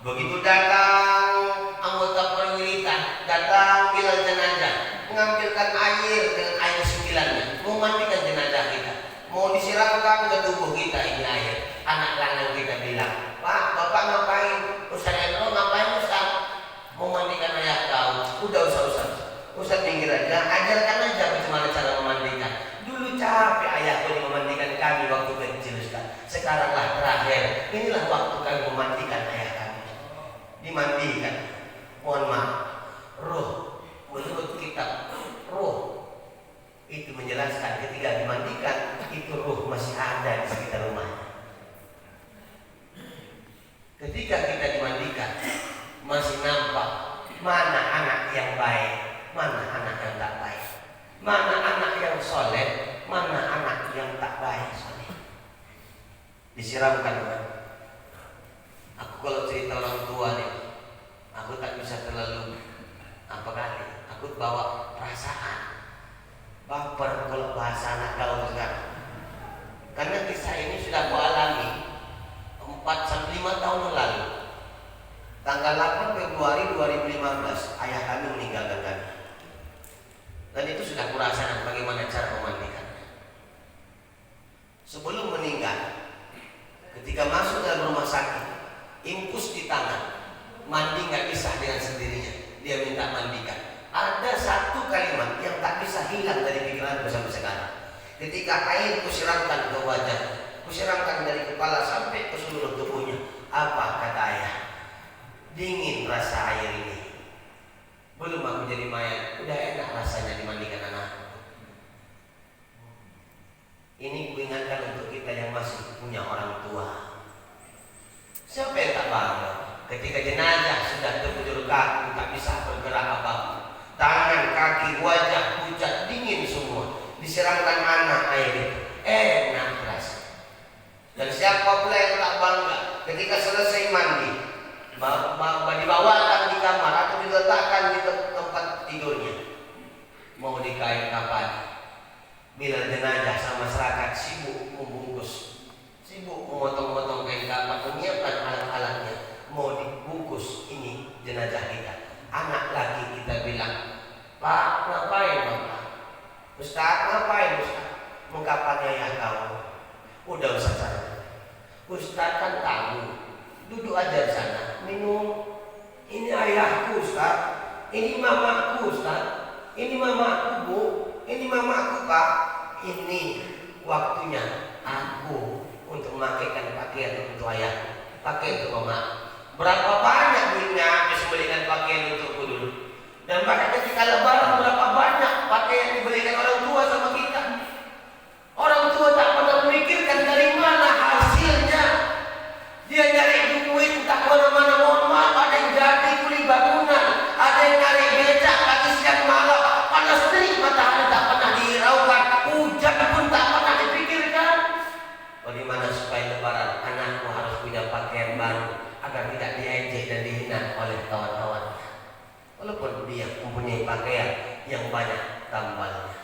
Begitu datang anggota perwiritan, datang bilal jenazah, mengambilkan air dengan air sembilannya, mau mandikan jenazah kita, mau disiramkan ke tubuh kita ini air. Anak lanang kita bilang, Pak, Bapak ngapain? Ustaz Endro ngapain Ustaz? Mau mandikan ayah kau. Udah Ustaz pinggir aja, ajarkan aja bagaimana cara memandikan. Dulu capek ayahku memandikan kami waktu kecil Ustaz. Sekaranglah terakhir, inilah waktu kami memandikan ayah kami. Dimandikan, mohon maaf, roh menurut kitab roh itu menjelaskan ketika dimandikan itu roh masih ada di sekitar rumah. Ketika kita dimandikan masih nampak mana anak yang baik, mana anak yang tak baik, mana anak yang soleh, mana anak yang tak baik soleh. Disiramkan kan? Aku kalau cerita orang tua nih, aku tak bisa terlalu apa kali. Aku bawa perasaan, baper kalau bahasa anak gaul sekarang. Karena kisah ini sudah aku alami 4-5 tahun yang lalu. Tanggal 8 Februari 2015 ayah kami meninggalkan kami. Dan itu sudah kurasakan bagaimana cara memandikannya. Sebelum meninggal, ketika masuk dalam rumah sakit, infus di tangan, mandi nggak bisa dengan sendirinya, dia minta mandikan. Ada satu kalimat yang tak bisa hilang dari pikiran sampai sekarang. Ketika air kusiramkan ke wajah, kusiramkan dari kepala sampai ke seluruh tubuhnya, apa kata ayah? Dingin rasa air ini. Belum aku jadi mayat, udah enak rasanya dimandikan anak. Ini kuingatkan untuk kita yang masih punya orang tua. Siapa yang tak bangga ketika jenazah sudah terbujur kaku, tak bisa bergerak apa-apa, tangan, kaki, wajah pucat, dingin semua, disiramkan anak air itu, enak rasa. Dan siapa pula yang tak bangga ketika selesai mandi, dibawakan di kamar atau diletakkan di tempat tidurnya, mau dikain kapan. Bila jenazah sama masyarakat sibuk membungkus, sibuk memotong-motong kain kapan, menyiapkan alat-alatnya, mau dibungkus ini jenazah kita. Anak lagi kita bilang, Pak, ngapain Bapak? Ustaz, ngapain Ustaz? Mengkapan ayah kau? Udah Ustaz sana. Ustaz kan tahu, duduk aja di sana, minum. Ini ayahku Ustaz, ini mamaku Ustaz, ini mamaku Bu, ini mamaku Pak. Ini waktunya aku untuk memakaikan pakaian untuk ayahku, pakaian untuk mama. Berapa banyak duitnya habis belikan pakaian untukku dulu. Dan bahkan ketika lebaran berapa banyak pakaian dibelikan orang tua sama kita. Orang tua tak pernah memikirkan dari mana hasilnya. Dia nyari duit tak kemana-mana, mohon maaf, ada yang jadi kuli bangunan, ada yang nyari becak lagi siang malam, panas terik agar tidak diejek dan dihina oleh kawan-kawan. Walaupun dia mempunyai pakaian yang banyak tambalnya.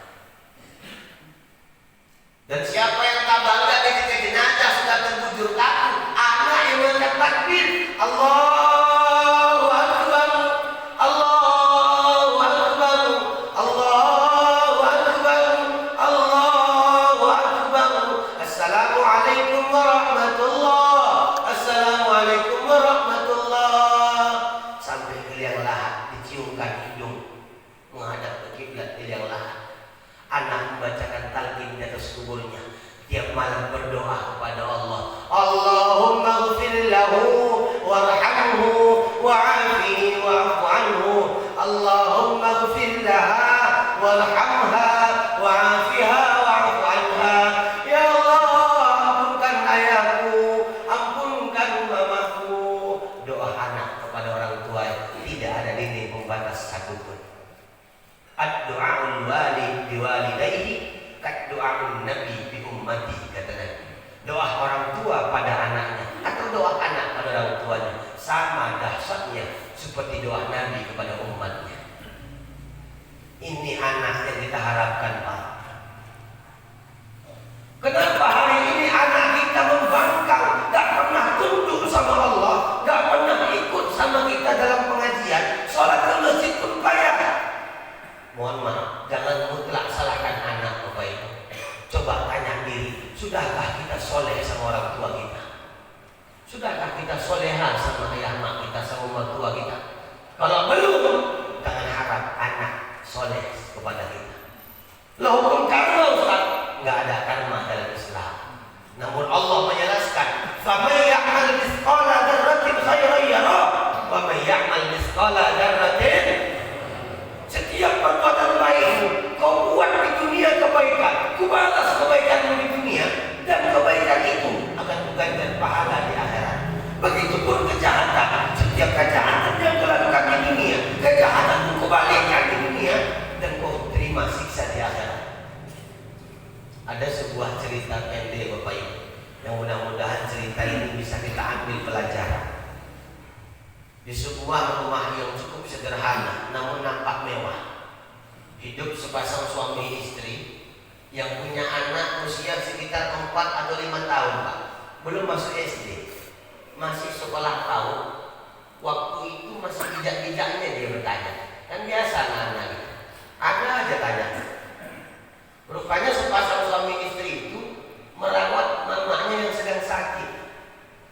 Dan siapa yang tak bangga ketika jenazah sudah terbujur kaku, anak yang mengangkat takbir, Allahu Akbar, Allahu Akbar, Allahu Akbar, Allahu Akbar, Assalamualaikum warahmatullah, Assalamualaikum warahmatullah, sampai ke liang lahat diciumkan hidung menghadap ke kiblat di liang lahat. Anak membacakan talqin di atas kuburnya, tiap malam berdoa kepada Allah, Allahumma ighfir lahu warhamhu wa'afihi wa'fu anhu, Allahumma ighfir laha warhamha wa'afiha wa'fu anha. Ya Allah, ampunkan ayahku, ampunkan mamaku. Doa anak kepada orang tua tidak ada dinding pembatas satupun. Ad-du'aul walid biwalidayhi kad-du'aun nabi bi ummati, kata Nabi. Doa orang tua pada anaknya atau doa anak pada orang tuanya sama dahsyatnya seperti doa Nabi kepada umatnya. Ini anak yang kita harapkan, Pak. Kenapa hari ini anak kita membangkang, gak pernah tunduk sama Allah, gak pernah ikut sama kita dalam pengajian, sholat ke masjid pun payah. Mohon maaf, jangan mutlak salahkan anak Bapak Ibu. Coba tanya diri, sudahkah kita soleh sama orang tua kita? Sudahkah kita soleha sama ayah mak kita, sama mertua kita? Kalau belum, jangan harap anak soleh kepada kita. Lah hukum karma, Ustaz, nggak ada karma dalam Islam. Namun Allah menjelaskan, "Faman ya'mal mithqala dzarratin khairan yarah, wa man ya'mal mithqala dzarratin." Setiap perbuatan baikmu kau buat di dunia kebaikan, ku balas kebaikanmu di dunia, dan kebaikan itu akan kuganjar pahala di akhirat. Begitupun kejahatan, setiap kejahatan yang kau lakukan di dunia, kejahatan ku balikkan di dunia, dan kau terima siksa di akhirat. Ada sebuah cerita pendek Bapak Ibu, yang mudah-mudahan cerita ini bisa kita ambil pelajaran. Di sebuah rumah yang cukup sederhana namun nampak mewah, hidup sepasang suami istri yang punya anak usia sekitar 4 atau 5 tahun, Pak. Belum masuk SD, masih sekolah PAUD. Waktu itu masih bijak-bijaknya dia bertanya. Kan biasa anak-anak gitu, ada aja tanya. Rupanya sepasang suami istri itu merawat mamanya yang sedang sakit.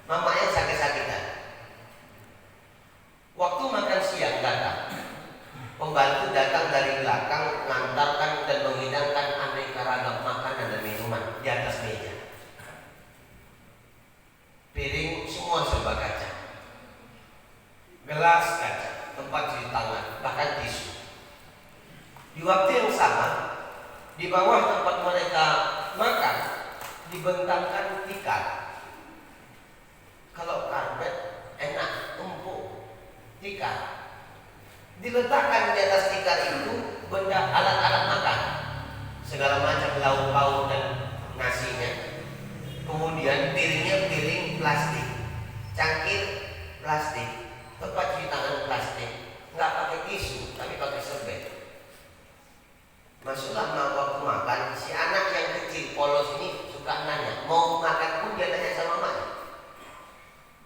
Mamanya sakit-sakitan. Waktu makan siang datang, pembantu datang dari belakang mengantarkan dan menghidangkan aneka ragam makanan dan minuman di atas meja. Piring semua serba kaca, gelas kaca, tempat cuci tangan, bahkan tisu. Di waktu yang sama, di bawah tempat mereka makan dibentangkan tikar. Kalau karpet enak, empuk. Tikar diletakkan di atas tikar itu benda alat-alat makan, segala macam lauk pauk dan nasinya. Kemudian piringnya piring plastik, cangkir plastik, tempat cuci tangan plastik, nggak pakai tisu tapi pakai serbet. Masuklah waktu makan, si anak yang kecil polos ini suka nanya, mau makan pun dia tanya sama mamanya.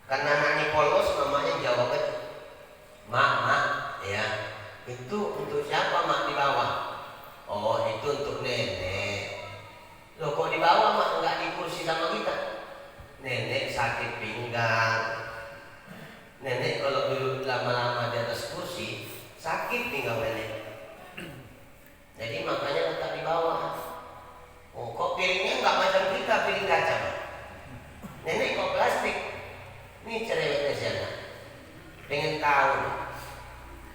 Karena anaknya polos, mamanya jawab aja, Mak, ya, itu untuk siapa Mak di bawah? Oh, itu untuk nenek. Loh, kok di bawah Mak nggak di kursi sama kita? Nenek sakit pinggang. Nenek kalau duduk lama-lama di atas kursi sakit pinggang nenek. Jadi makanya letak di bawah. Oh, kok piringnya nggak macam kita, piring kaca Mak? Nenek kok plastik? Ini cerewetnya siapa? Pengen tahu.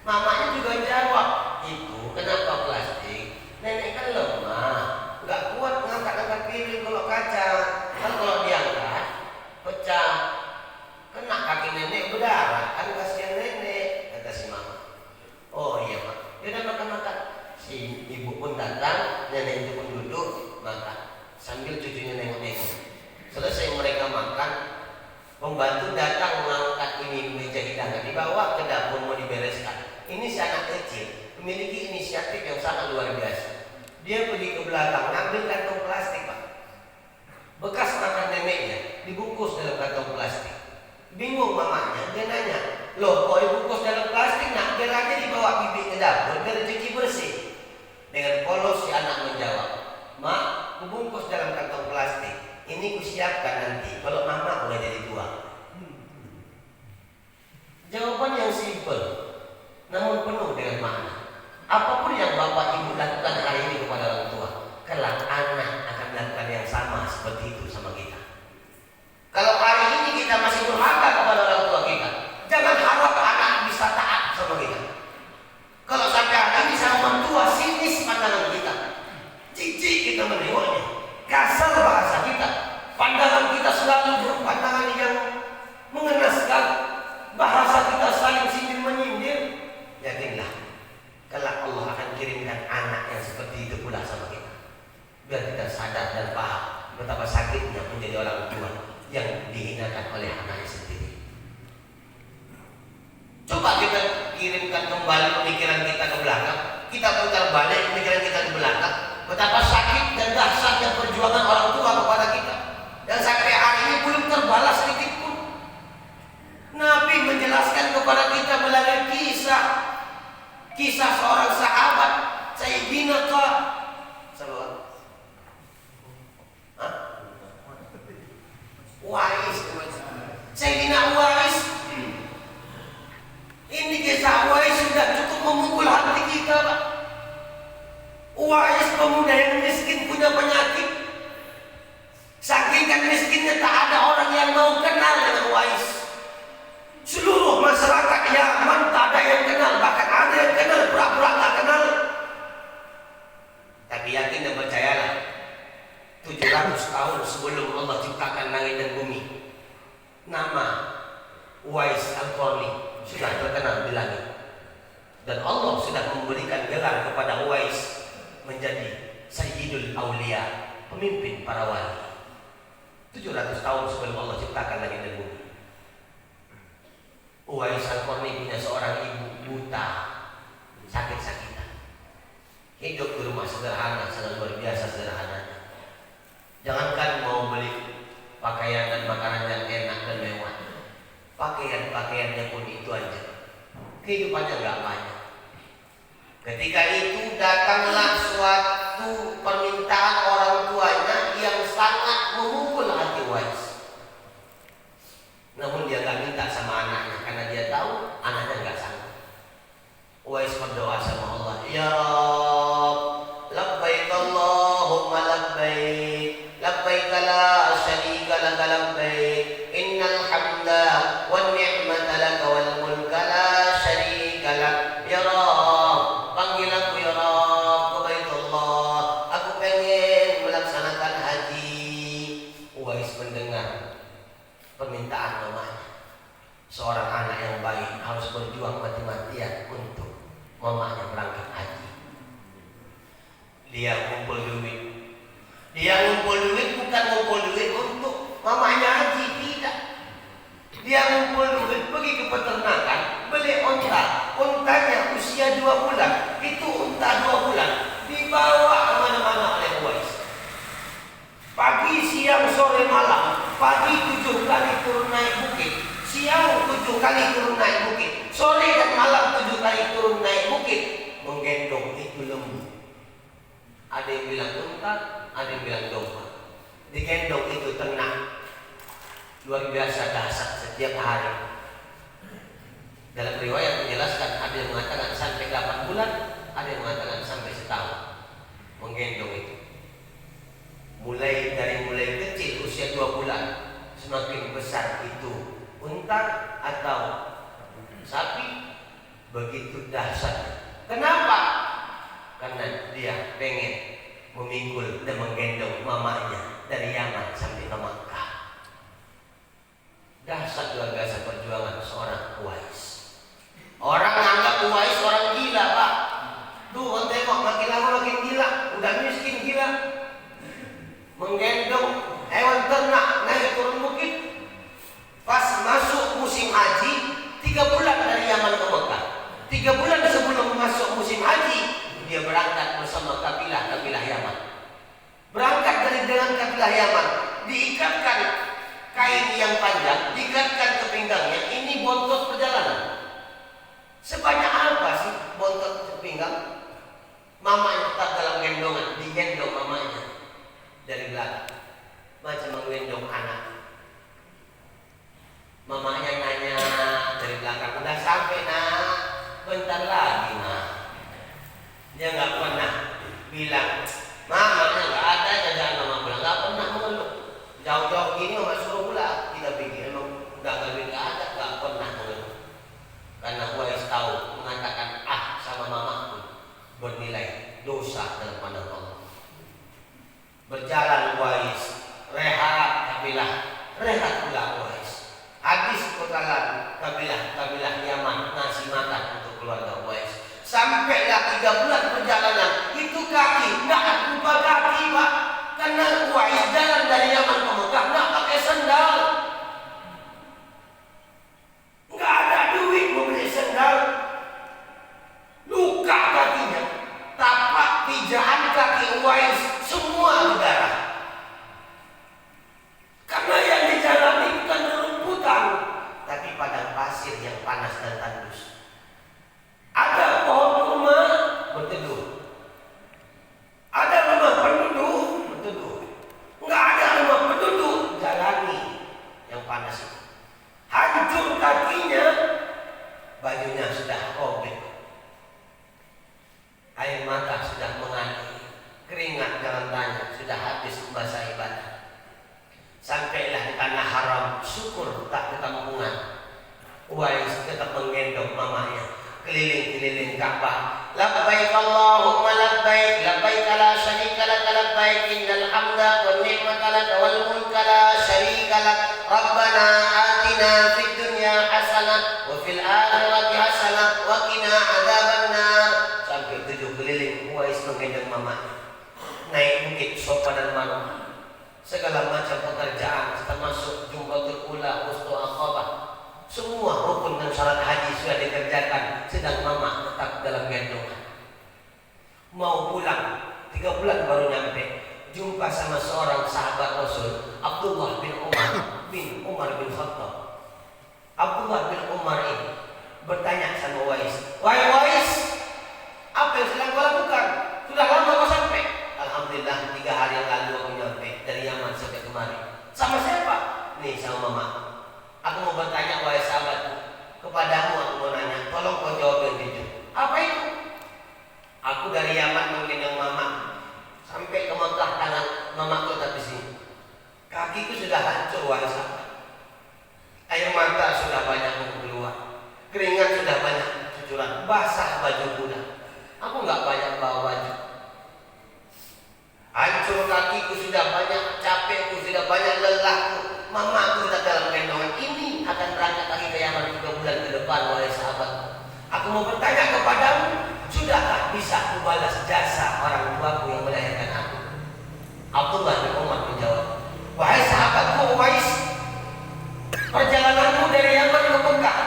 Mamanya juga jawab, Ibu kenapa plastik? Nenek kan lemah, nggak kuat ngangkat-ngangkat piring kalau kaca. Kan kalau diangkat pecah, kena kaki nenek berdarah. Kan kasihan nenek, kata si mama. Oh iya Mak, yaudah makan-makan. Si ibu pun datang, nenek itu pun duduk makan sambil cucunya nengok-nengok. Selesai mereka makan, Pembantu datang mengangkat ini meja hidangan, dibawa ke dapur mau dibereskan. Ini si anak kecil memiliki inisiatif yang sangat luar biasa. Dia pergi ke belakang ngambil kantong plastik, Pak. Bekas makan neneknya dibungkus dalam kantong plastik. Bingung mamanya, dia nanya, loh kok dibungkus dalam plastik nak? Biar aja dibawa bibi ke dapur biar cuci bersih. Dengan polos si anak menjawab, mak, kubungkus dalam kantong plastik. Ini kusiapkan nanti kalau mama udah jadi tua. Jawaban yang simpel, namun penuh dengan makna. Apapun yang bapak ibu lakukan hari ini kepada orang tua, kelak anak akan melakukan yang sama seperti itu sama kita. Kalau hari ini kita masih durhaka kepada orang tua kita, jangan harap anak bisa taat sama kita. Kalau sampai hari ini sama tua sinis pandangan kita, jijik kita menengoknya, kasar bahasa kita, pandangan kita selalu pandangan yang mengenaskan, bahasa kita saling sindir menyindir. Yakinlah, kelak Allah akan kirimkan anak yang seperti itu pula sama kita, biar kita sadar dan paham betapa sakitnya menjadi orang tua yang dihinakan oleh anaknya sendiri. Coba kita kirimkan kembali pemikiran kita ke belakang, kita putar balik pemikiran kita ke belakang, betapa sakit dan dahsyatnya perjuangan orang tua kepada kita, dan sampai hari ini belum terbalas sedikit pun. Nabi menjelaskan kepada kita melalui kisah seorang sahabat, Sayyidina Uwais. Sayyidina Uwais. Ini kisah Uwais sudah cukup memukul hati kita, Pak. Uwais pemuda yang miskin punya penyakit. Saking kan miskinnya tak ada orang yang mau kenal dengan Uwais. Seluruh masyarakat Yaman tak ada yang kenal, bahkan ada yang kenal pura-pura tak kenal. Tapi yakin dan percayalah, 700 tahun sebelum Allah ciptakan langit dan bumi, nama Uwais Al-Qarni sudah terkenal di langit, dan Allah sudah memberikan gelar kepada Uwais menjadi Sayyidul Aulia, pemimpin para wali. 700 tahun sebelum Allah ciptakan langit dan bumi. Uwais Al-Qarni punya seorang ibu buta, sakit-sakitan, hidup di rumah sederhana, sangat luar biasa sederhananya. Jangankan mau beli pakaian dan makanan yang enak dan mewah, pakaian-pakaiannya pun itu aja, kehidupannya nggak banyak. Ketika itu datanglah suatu permintaan orang tuanya yang sangat memukul hati Uwais. Namun dia nggak minta sama anaknya karena dia tahu anaknya nggak sanggup. Uwais berdoa sama Allah, Ya Rabb, labbaik Allahumma labbaik, labbaik la syarika laka labbaik, innal hamda wan ni'mata laka wal mulka la syarika lak. Ya Rabb, panggil aku ya Rabb ke Baitullah, aku pengen melaksanakan haji. Uwais mendengar permintaan mamanya. Seorang anak yang baik harus berjuang mati-matian untuk mamanya berangkat haji. Dia ngumpul duit. Dia ngumpul duit bukan ngumpul duit untuk mamanya haji, tidak. Dia ngumpul duit pergi ke peternakan, beli unta. Untanya usia 2 bulan. Itu unta 2 bulan dibawa kemana-mana oleh Uwais. Pagi, siang, sore, malam. Pagi 7 kali turun naik bukit, siang 7 kali turun naik bukit, sore dan malam 7 kali turun naik bukit, menggendong itu lembu. Ada yang bilang unta, ada yang bilang domba. Digendong itu ternak. Luar biasa dahsyat setiap hari. Dalam riwayat menjelaskan, ada yang mengatakan sampai 8 bulan, ada yang mengatakan sampai setahun. Menggendong itu. Mulai kecil usia 2 bulan, semakin besar itu unta atau sapi, begitu dahsyat. Kenapa? Karena dia pengen memikul dan menggendong mamanya dari Yaman sampai ke Makkah. Dahsyat luar biasa perjuangan seorang Uwais. Orang anggap Uwais orang gila, kain yang panjang diikatkan ke pinggangnya. Ini bontot perjalanan. Sebanyak apa sih bontot ke pinggang? Mamanya tetap dalam gendongan, digendong mamanya dari belakang, macam menggendong anak. Mamanya nanya dari belakang, udah sampai nak? Bentar lagi nak. Dia nggak pernah bilang, mamanya nggak ada, jangan mama bilang, nggak pernah mengeluh. Jauh-jauh gini mama suruh pulang, kita pikir emang udah nggak ada, nggak pernah mengeluh. Karena Uwais tahu mengatakan sama mamaku bernilai dosa dalam pandang Allah. Berjalan Uwais, rehat kabilah, rehat pula Uwais. Habis pekalan kabilah Yaman ngasih makan untuk keluarga Uwais. Sampailah 3 bulan perjalanan, itu kaki nggak lupa kaki pak, karena Uwais jalan dari Yaman ke Mekah nggak pakai sendal, nggak ada duit membeli sendal, luka kakinya, tapak pijakan kaki Uwais semua berdarah. Karena yang dijalani bukan rumputan, tapi padang pasir yang panas dan tandus. Ada pohon kurma berteduh, ada rumah penduduk berteduh, nggak ada rumah penduduk jalani yang panas itu. Hancur kakinya, bajunya sudah robek, air mata sudah mengalir, keringat jalan tanya sudah habis membasahi badan. Sampailah di tanah haram, syukur tak kekampungan. Uwais tetap menggendong mamanya keliling-keliling Ka'bah. Labbaik Allahumma labbaik, labbaik la syarika lak, labbaik innal hamda wan ni'mata lak wal mulka la syarika lak. Rabbana atina fid dunya hasanah wa fil akhirati hasanah wa qina adzabannar. Sampai 7 keliling Uwais menggendong mamanya. Naik bukit Safa dan Marwah. Segala macam pekerjaan termasuk Jumratul Ula, Wusta Aqabah, semua rukun dan syarat haji sudah dikerjakan, sedang mama tetap dalam gendongan. Mau pulang 3 bulan baru nyampe, jumpa sama seorang sahabat Rasul, Abdullah bin Umar bin Khattab. Abdullah bin Umar ini bertanya sama Uwais, wahai Uwais, apa yang sedang kau lakukan? Sudah lama kau sampai? Alhamdulillah 3 hari yang lalu aku nyampe dari Yaman sampai kemari. Sama siapa? Nih sama mama. Aku mau bertanya wahai sahabatku, kepadamu aku mau nanya, tolong kau jawab yang jujur. Apa itu? Aku dari Yaman menggendong mama sampai ke Mekah, tangan mamaku tetap di sini. Kakiku sudah hancur wahai sahabat. Air mata sudah banyak keluar, keringat sudah banyak cucuran, basah baju muda. Aku nggak banyak bawa baju. Hancur kakiku sudah banyak, capekku sudah banyak, lelahku. Mamaku tetap dalam gendongan. Ini akan berangkat lagi ke Yaman 3 bulan ke depan wahai sahabat. Aku mau bertanya kepadamu, sudahkah bisa kubalas jasa orang tuaku yang melahirkan aku? Abdullah bin Umar menjawab, wahai sahabatku Uwais, perjalananmu dari Yaman ke Mekah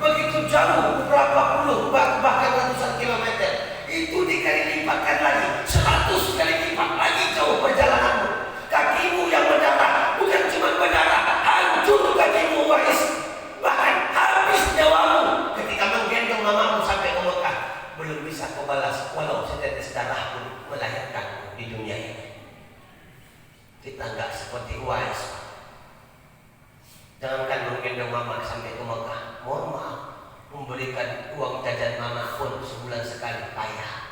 begitu jauh, berapa puluh bahkan ratusan kilometer. Itu dikali lipatkan lagi, 100 kali lipat lagi jauh perjalananmu. Kakimu yang berdarah, bukan cuma berdarah, hancur kakimu Uwais, bahkan habis nyawamu ketika menggendong mamamu sampai ke Mekah. Belum bisa kau balas walau setetes darah pun melahirkanmu di dunia ini. Kita nggak seperti Uwais. Jangankan menggendong mama sampai ke Mekah, mohon maaf, memberikan uang jajan mama pun sebulan sekali payah.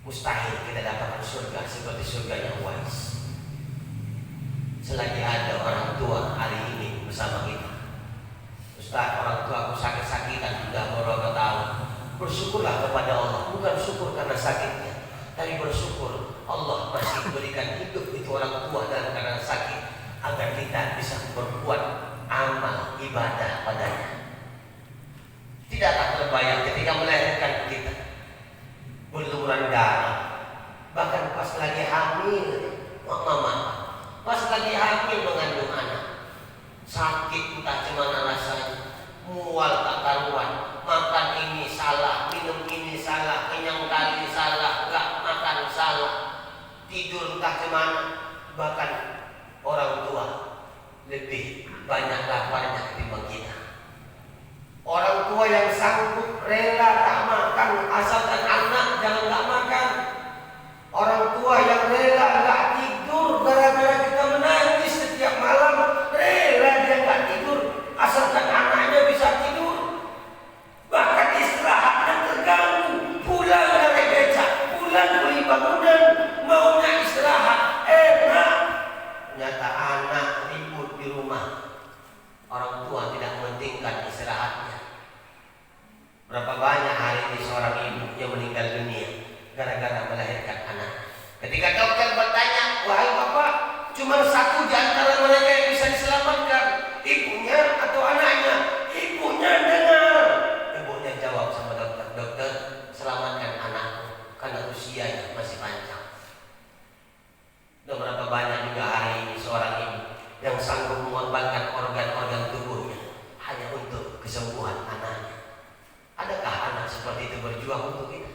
Mustahil kita dapatkan surga seperti surganya Uwais. Selagi ada orang tua hari ini bersama kita. Ustaz, orang tua aku sakit-sakitan sudah beberapa tahun. Bersyukurlah kepada Allah, bukan syukur karena sakitnya, tapi bersyukur Allah masih berikan hidup itu orang tua dalam keadaan sakit, agar kita bisa berbuat amal ibadah padanya. Tidakkah terbayang ketika melahirkan kita berlumuran darah, bahkan pas lagi hamil, mama, pas lagi hamil mengandung anak, sakit entah gimana rasanya, mual tak karuan, makan ini salah, minum ini salah, kenyang kali salah, gak makan salah, tidur entah gimana, bahkan orang tua lebih banyak laparnya ketimbang kita. Orang tua yang sanggup rela tak makan asalkan anak jangan tak makan. Orang tua yang rela tak tidur gara-gara kita menangis setiap malam, rela dia tak tidur asalkan anaknya bisa tidur. Bahkan istirahatnya terganggu, pulang dari becak, pulang beli bangunan, maunya istirahat, enak. Ternyata anak ribut di rumah, orang tua tidak mementingkan istirahatnya. Berapa banyak hari ini seorang ibu yang meninggal dunia gara-gara melahirkan anak. Ketika dokter bertanya, wahai bapak, cuma satu di antara mereka yang bisa diselamatkan, ibunya atau anaknya? Ibunya dengar. Ibunya jawab sama dokter, dokter, selamatkan anakku karena usianya masih panjang. Dan berapa banyak juga hari ini seorang ibu yang sanggup mengorbankan organ-organ tubuhnya hanya untuk kesembuhan anaknya. Adakah anak seperti itu berjuang untuk kita?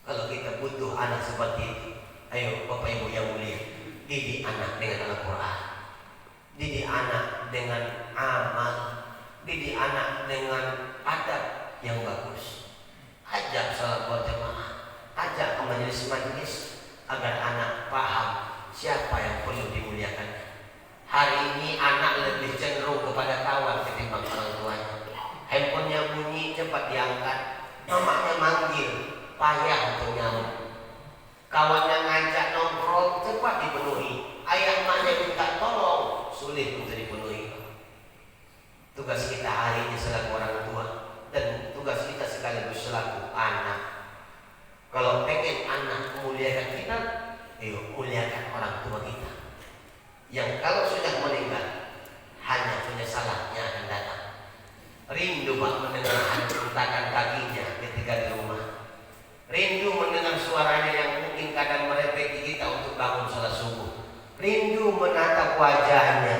Kalau kita butuh anak seperti itu, ayo Bapak Ibu yang mulia, didik anak dengan Al-Quran, didik anak dengan amal, didik anak dengan adab yang bagus. Ajak salat berjamaah, ajak ke majelis-majelis agar anak paham siapa yang perlu dimuliakan. Hari ini anak lebih cenderung kepada kawan ketimbang orang tuanya. Handphonenya bunyi cepat diangkat, mamanya manggil payah untuk nyamuk. Kawannya ngajak nongkrong cepat dipenuhi. Ayah emaknya minta tolong sulit untuk dipenuhi. Tugas kita hari ini selaku orang tua dan tugas kita sekaligus selaku anak. Kalau pengen anak memuliakan kita, ayo muliakan orang tua kita. Yang kalau sudah meninggal hanya penyesalannya akan datang. Rindu Pak mendengar hentakan kakinya ketika di rumah. Rindu mendengar suaranya yang mungkin kadang merepeki kita untuk bangun salat subuh. Rindu menatap wajahnya.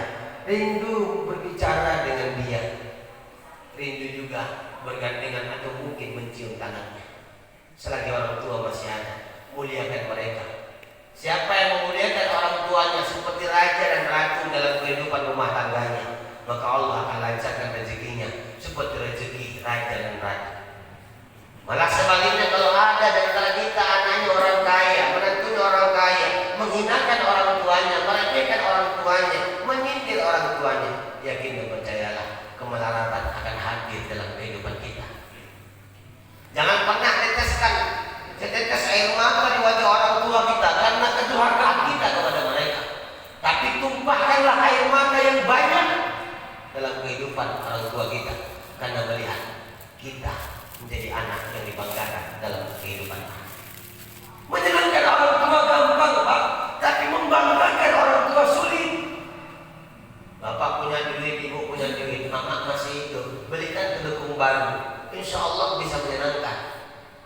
Rindu berbicara dengan dia. Rindu juga bergandengan atau mungkin mencium tangannya. Selagi orang tua masih ada, muliakan mereka. Siapa yang memuliakan orang tuanya seperti raja dan ratu dalam kehidupan rumah tangganya, maka Allah akan lancarkan rezekinya seperti rezeki raja dan ratu. Malah sebaliknya, kalau ada di antara kita anaknya orang kaya, menantunya orang kaya, menghinakan orang tuanya, meremehkan orang tuanya, menyindir orang tuanya, yakin dan percayalah kemelaratan akan hadir dalam kehidupan kita. Jangan pernah tetes air mata di wajah orang tua kita karena kedurhakaan kita kepada mereka. Tapi tumpahkanlah air mata yang banyak dalam kehidupan orang tua kita karena melihat kita menjadi anak yang dibanggakan dalam kehidupan. Menyenangkan orang tua gampang Pak, tapi membanggakan orang tua sulit. Bapak punya duit, ibu punya duit, mama masih hidup, belikan kedukung baru, insya Allah bisa menyenangkan.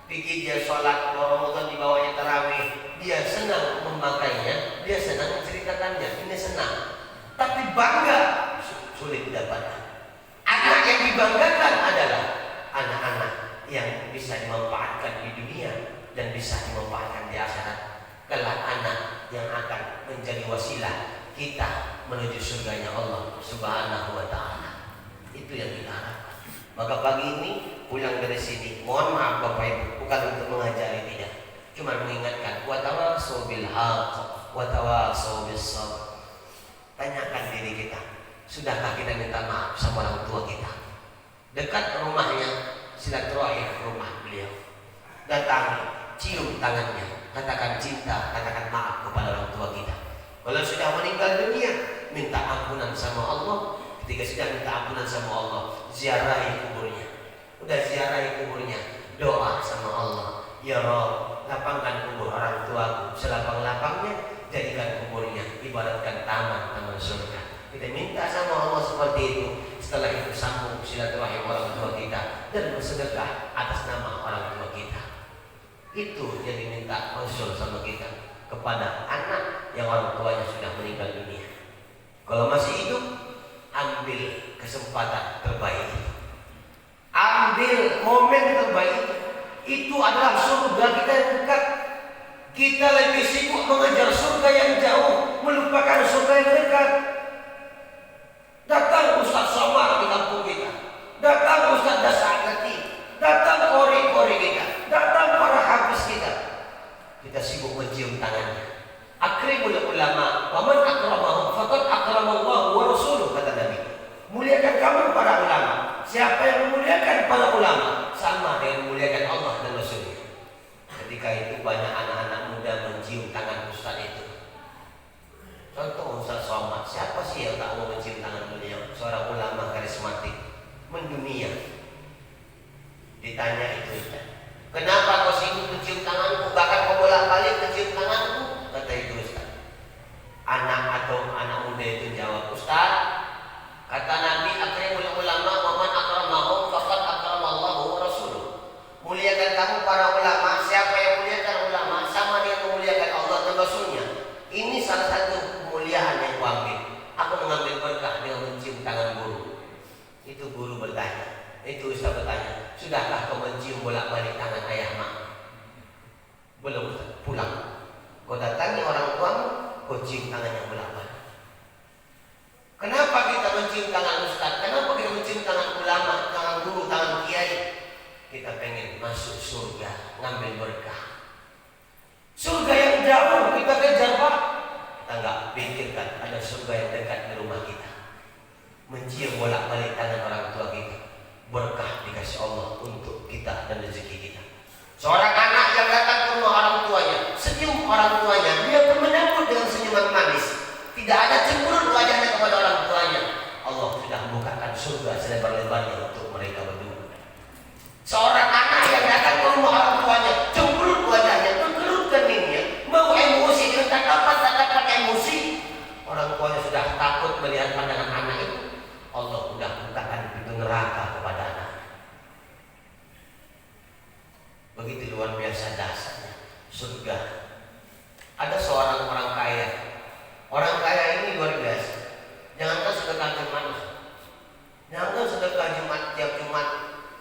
Pikir dia sholat Ramadan di bawahnya tarawih, dia senang memakainya, dia senang menceritakannya, ini senang. Tapi bangga sulit didapatkan. Anak yang dibanggakan adalah anak-anak yang bisa dimanfaatkan di dunia dan bisa dimanfaatkan di akhirat. Kelak anak yang akan menjadi wasilah kita menuju surganya Allah Subhanahu wa ta'ala. Itu yang kita harapkan. Maka pagi ini pulang dari sini, mohon maaf Bapak Ibu, bukan untuk mengajari, tidak, cuma mengingatkan wa tawassaw bil haqq wa tawassaw bis sabr. Tanyakan diri kita, sudahkah kita minta maaf sama orang tua kita? Dekat rumahnya, silaturahim rumah beliau, datangi, cium tangannya, katakan cinta, katakan maaf kepada orang tua kita. Kalau sudah meninggal dunia, minta ampunan sama Allah. Ketika sudah minta ampunan sama Allah, ziarahi kuburnya. Udah ziarahi kuburnya, doa sama Allah, ya Rabb, lapangkan kubur orang tuaku selapang-lapangnya, jadikan kuburnya ibaratkan taman surga. Kita minta sama Allah seperti itu. Setelah itu sambung silaturahim orang tua kita dan bersedekah atas nama orang tua kita. Itu yang diminta Rasul sama kita kepada anak yang orang tuanya sudah meninggal dunia. Kalau masih hidup, ambil kesempatan terbaik, ambil momen terbaik. Itu adalah surga kita yang dekat. Kita lebih sibuk mengejar surga yang jauh, melupakan surga yang dekat. kita sibuk mencium tangannya. Akrimul ulama, wa man akramahum faqad akramallahu wa rasuluh, kata Nabi. Muliakan kamu para ulama. Siapa yang memuliakan para ulama sama dengan memuliakan Allah dan Rasulnya. Ketika itu banyak anak-anak muda mencium tangan ustaz itu. Contoh Ustaz Somad, siapa sih yang tak mau mencium tangan beliau? Seorang ulama karismatik mendunia. Ditanya itu Ustaz, kenapa kau sibuk mencium tanganku? Bahkan kau bolak-balik mencium tanganku? Kata itu Ustaz. Anak muda itu jawab, Ustaz, kata Nabi, akrimul ulama wa man akramahum faqad akramallahu wa rasuluh. Muliakan kamu para ulama. Siapa yang muliakan ulama sama dia memuliakan Allah dan Rasulnya. Ini salah satu kemuliaan yang kuambil. Aku mengambil berkah dengan mencium tangan guru. Itu guru bertanya. Itu Ustaz bertanya, sudahkah kau mencium bolak-balik tangan ayah mak? Belum Ustaz, pulang. Kau datangi orang tuamu, kau cium tangannya bolak-balik. Kenapa kita mencium tangan Ustaz? Kenapa kita mencium tangan ulama, tangan guru, tangan kiai? Kita pengen masuk surga, ngambil berkah. Surga yang jauh kita kejar Pak. Kita nggak pikirkan ada surga yang dekat di rumah kita. Mencium bolak-balik tangan orang tua kita, berkah dikasih Allah untuk kita dan rezeki kita. Seorang anak yang datang ke rumah orang tuanya, senyum orang tuanya, dia pun menyambut dengan senyuman manis. Tidak ada cemberut wajahnya kepada orang tuanya. Allah sudah membukakan surga selebar-lebarnya untuk mereka berdua. Seorang anak yang datang ke rumah orang tuanya, cemberut wajahnya, berkerut keningnya, mau emosi, dia tak dapat emosi. Orang tuanya sudah takut melihat pandangan anak itu. Allah sudah bukakan pintu neraka kepada anak. Begitu luar biasa dasarnya surga. Ada seorang orang kaya. Orang kaya ini luar biasa. Jangankan sedekah Jumat, jangankan sedekah Jumat tiap Jumat,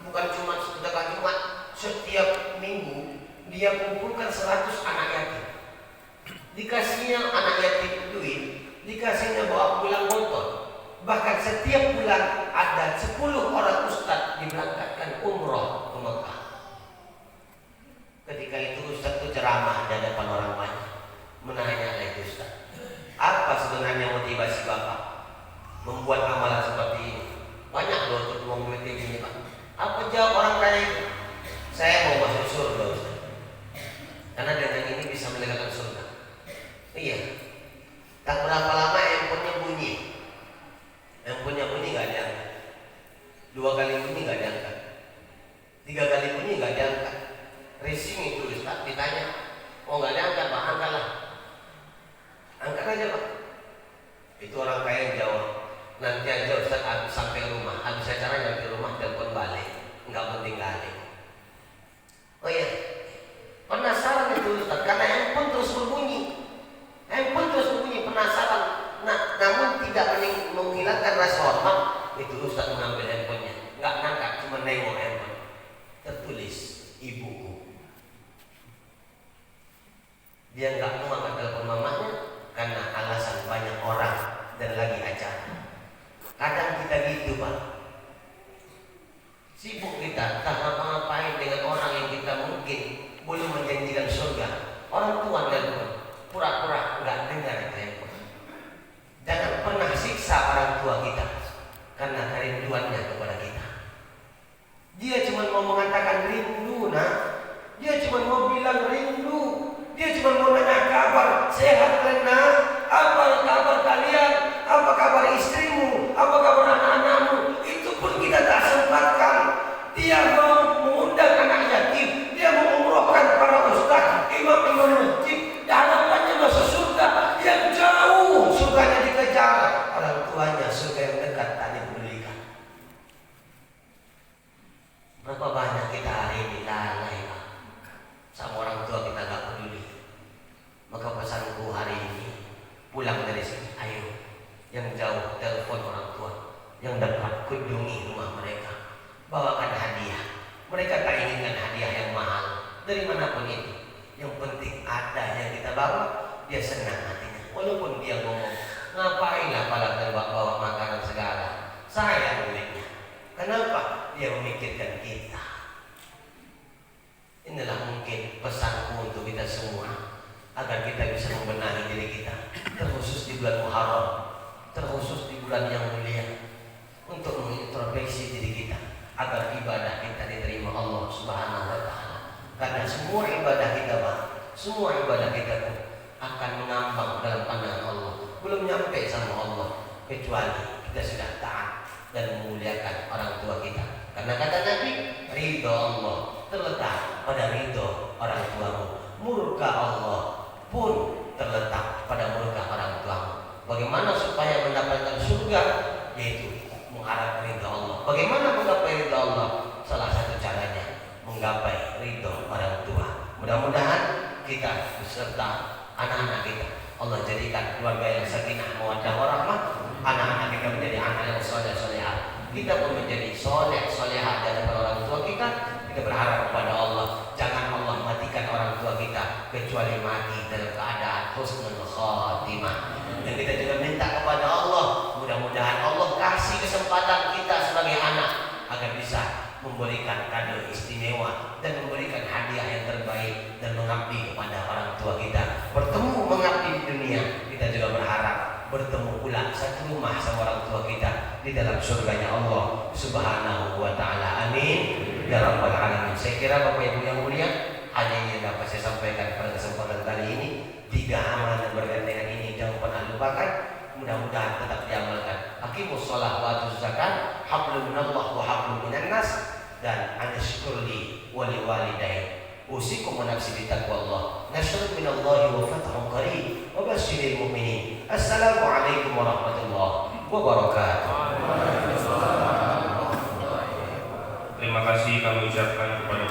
bukan cuma sedekah Jumat, setiap minggu dia kumpulkan 100 anak yatim. Dikasihnya anak yatim duit, dikasihnya bawa pulang motor. Bahkan setiap bulan ada 10 orang ustadz diberangkatkan umroh ke Mekah. Ketika itu ustadz itu ceramah di hadapan orang banyak, menanya lagi ustadz, apa sebenarnya motivasi Bapak membuat amalan seperti ini? Banyak loh untuk memiliki ini Pak. Apa jawab orang kaya itu? Saya mau masuk surga Ustaz. Karena dengan ini bisa mendekatkan surga. Iya. Tak berapa lama handphonenya bunyi. Handphonenya bunyi nggak diangkat. 2 kali bunyi nggak diangkat. 3 kali bunyi nggak diangkat. Racing itu Ustaz ditanya, oh nggak diangkat Pak, angkatlah. Angkat aja Pak. Itu orang kaya yang jawab, nanti aja Ustaz habis sampai rumah, habis acara nyampe rumah telepon balik, nggak penting kali. Oh iya, penasaran itu Ustaz, karena handphone terus berbunyi, penasaran. Nah, namun tidak menghilangkan rasa hormat. Itu Ustaz mengambil handphonenya, nggak ngangkat, cuma nengok handphone. Tertulis ibuku. Dia nggak mau angkat telepon mamanya karena alasan banyak orang dan lagi acara. Kadang kita gitu Pak, sibuk kita tak ngapa-ngapain dengan orang yang kita mungkin belum menjanjikan surga. Orang tua dan pura-pura nggak dengar itu. Jangan pernah siksa orang tua kita karena kerinduannya kepada kita. Dia cuma mau mengatakan rindu, nah. Dia cuma mau bilang rindu. Dia cuma mau nanya kabar, sehat Lena, apa kabar kalian, apa kabar istrimu, apa kabar anak-anakmu. Itu pun kita tak sempatkan. Dia mau mengundang anak yatim, dia mau umrohkan para ustaz, imam-imam masjid. Harapannya masuk surga yang jauh, surganya dikejar. Orang tuanya surga yang dekat tak dipedulikan. Berapa banyak kita hari ini lalai Pak, sama orang tua kita gak peduli. Maka pesanku hari ini, pulang dari sini, ayo yang jauh telepon orang tua, yang dekat kunjungi rumah mereka, bawakan hadiah. Mereka tak inginkan hadiah yang mahal dari manapun itu. Yang penting ada yang kita bawa, dia senang hatinya. Walaupun dia ngomong, ngapainlah pada bawa makanan segala, saya duitnya. Kenapa? Dia memikirkan kita. Inilah mungkin pesanku untuk kita semua. agar kita bisa membenahi diri kita, terkhusus di bulan Muharram, terkhusus di bulan yang mulia, untuk mengintrospeksi diri kita agar ibadah kita diterima Allah Subhanahu wa taala. Karena semua ibadah kita, Pak, semua ibadah kita pun akan mengambang dalam pandangan Allah, belum nyampe sama Allah kecuali kita sudah taat dan memuliakan orang tua kita. Karena kata Nabi, ridho Allah terletak pada ridho orang tuamu, murka Allah pun terletak pada murka orang tuamu. Bagaimana supaya mendapatkan surga? Yaitu mengharap ridho Allah. Bagaimana menggapai ridho Allah? Salah satu caranya menggapai ridho orang tua. Mudah-mudahan kita beserta anak-anak kita Allah jadikan keluarga yang sakinah mawaddah warahmah. Anak-anak kita menjadi anak yang soleh solehah. Kita pun menjadi soleh solehah dari orang tua kita. Kita berharap kepada Allah, jangan Allah matikan orang tua kita kecuali mati dalam keadaan husnul khatimah. Dan kita juga minta kepada Allah, mudah-mudahan Allah kasih kesempatan kita sebagai anak agar bisa memberikan kado istimewa dan memberikan hadiah yang terbaik dan mengabdi kepada orang tua kita. Bertemu mengabdi di dunia, kita juga berharap bertemu pula satu rumah sama orang tua kita di dalam surganya Allah Subhanahu wa taala. Amin ya rabbal alamin. Saya kira Bapak Ibu yang mulia, hanya ini yang dapat saya sampaikan pada kesempatan kali ini. 3 amalan yang bergandengan ini jangan pernah lupakan. Mudah-mudahan tetap diamalkan. Aqimus shalah wa atuz zakat, hablum minallah wa hablum minan nas, dan anashkurli wa liwalidayya. Usikum wa nafsi bitaqwallah. Nasrun minallahi wa fathun qarib wa basyiril mu'minin. Assalamualaikum warahmatullahi wabarakatuh. Terima kasih kami ucapkan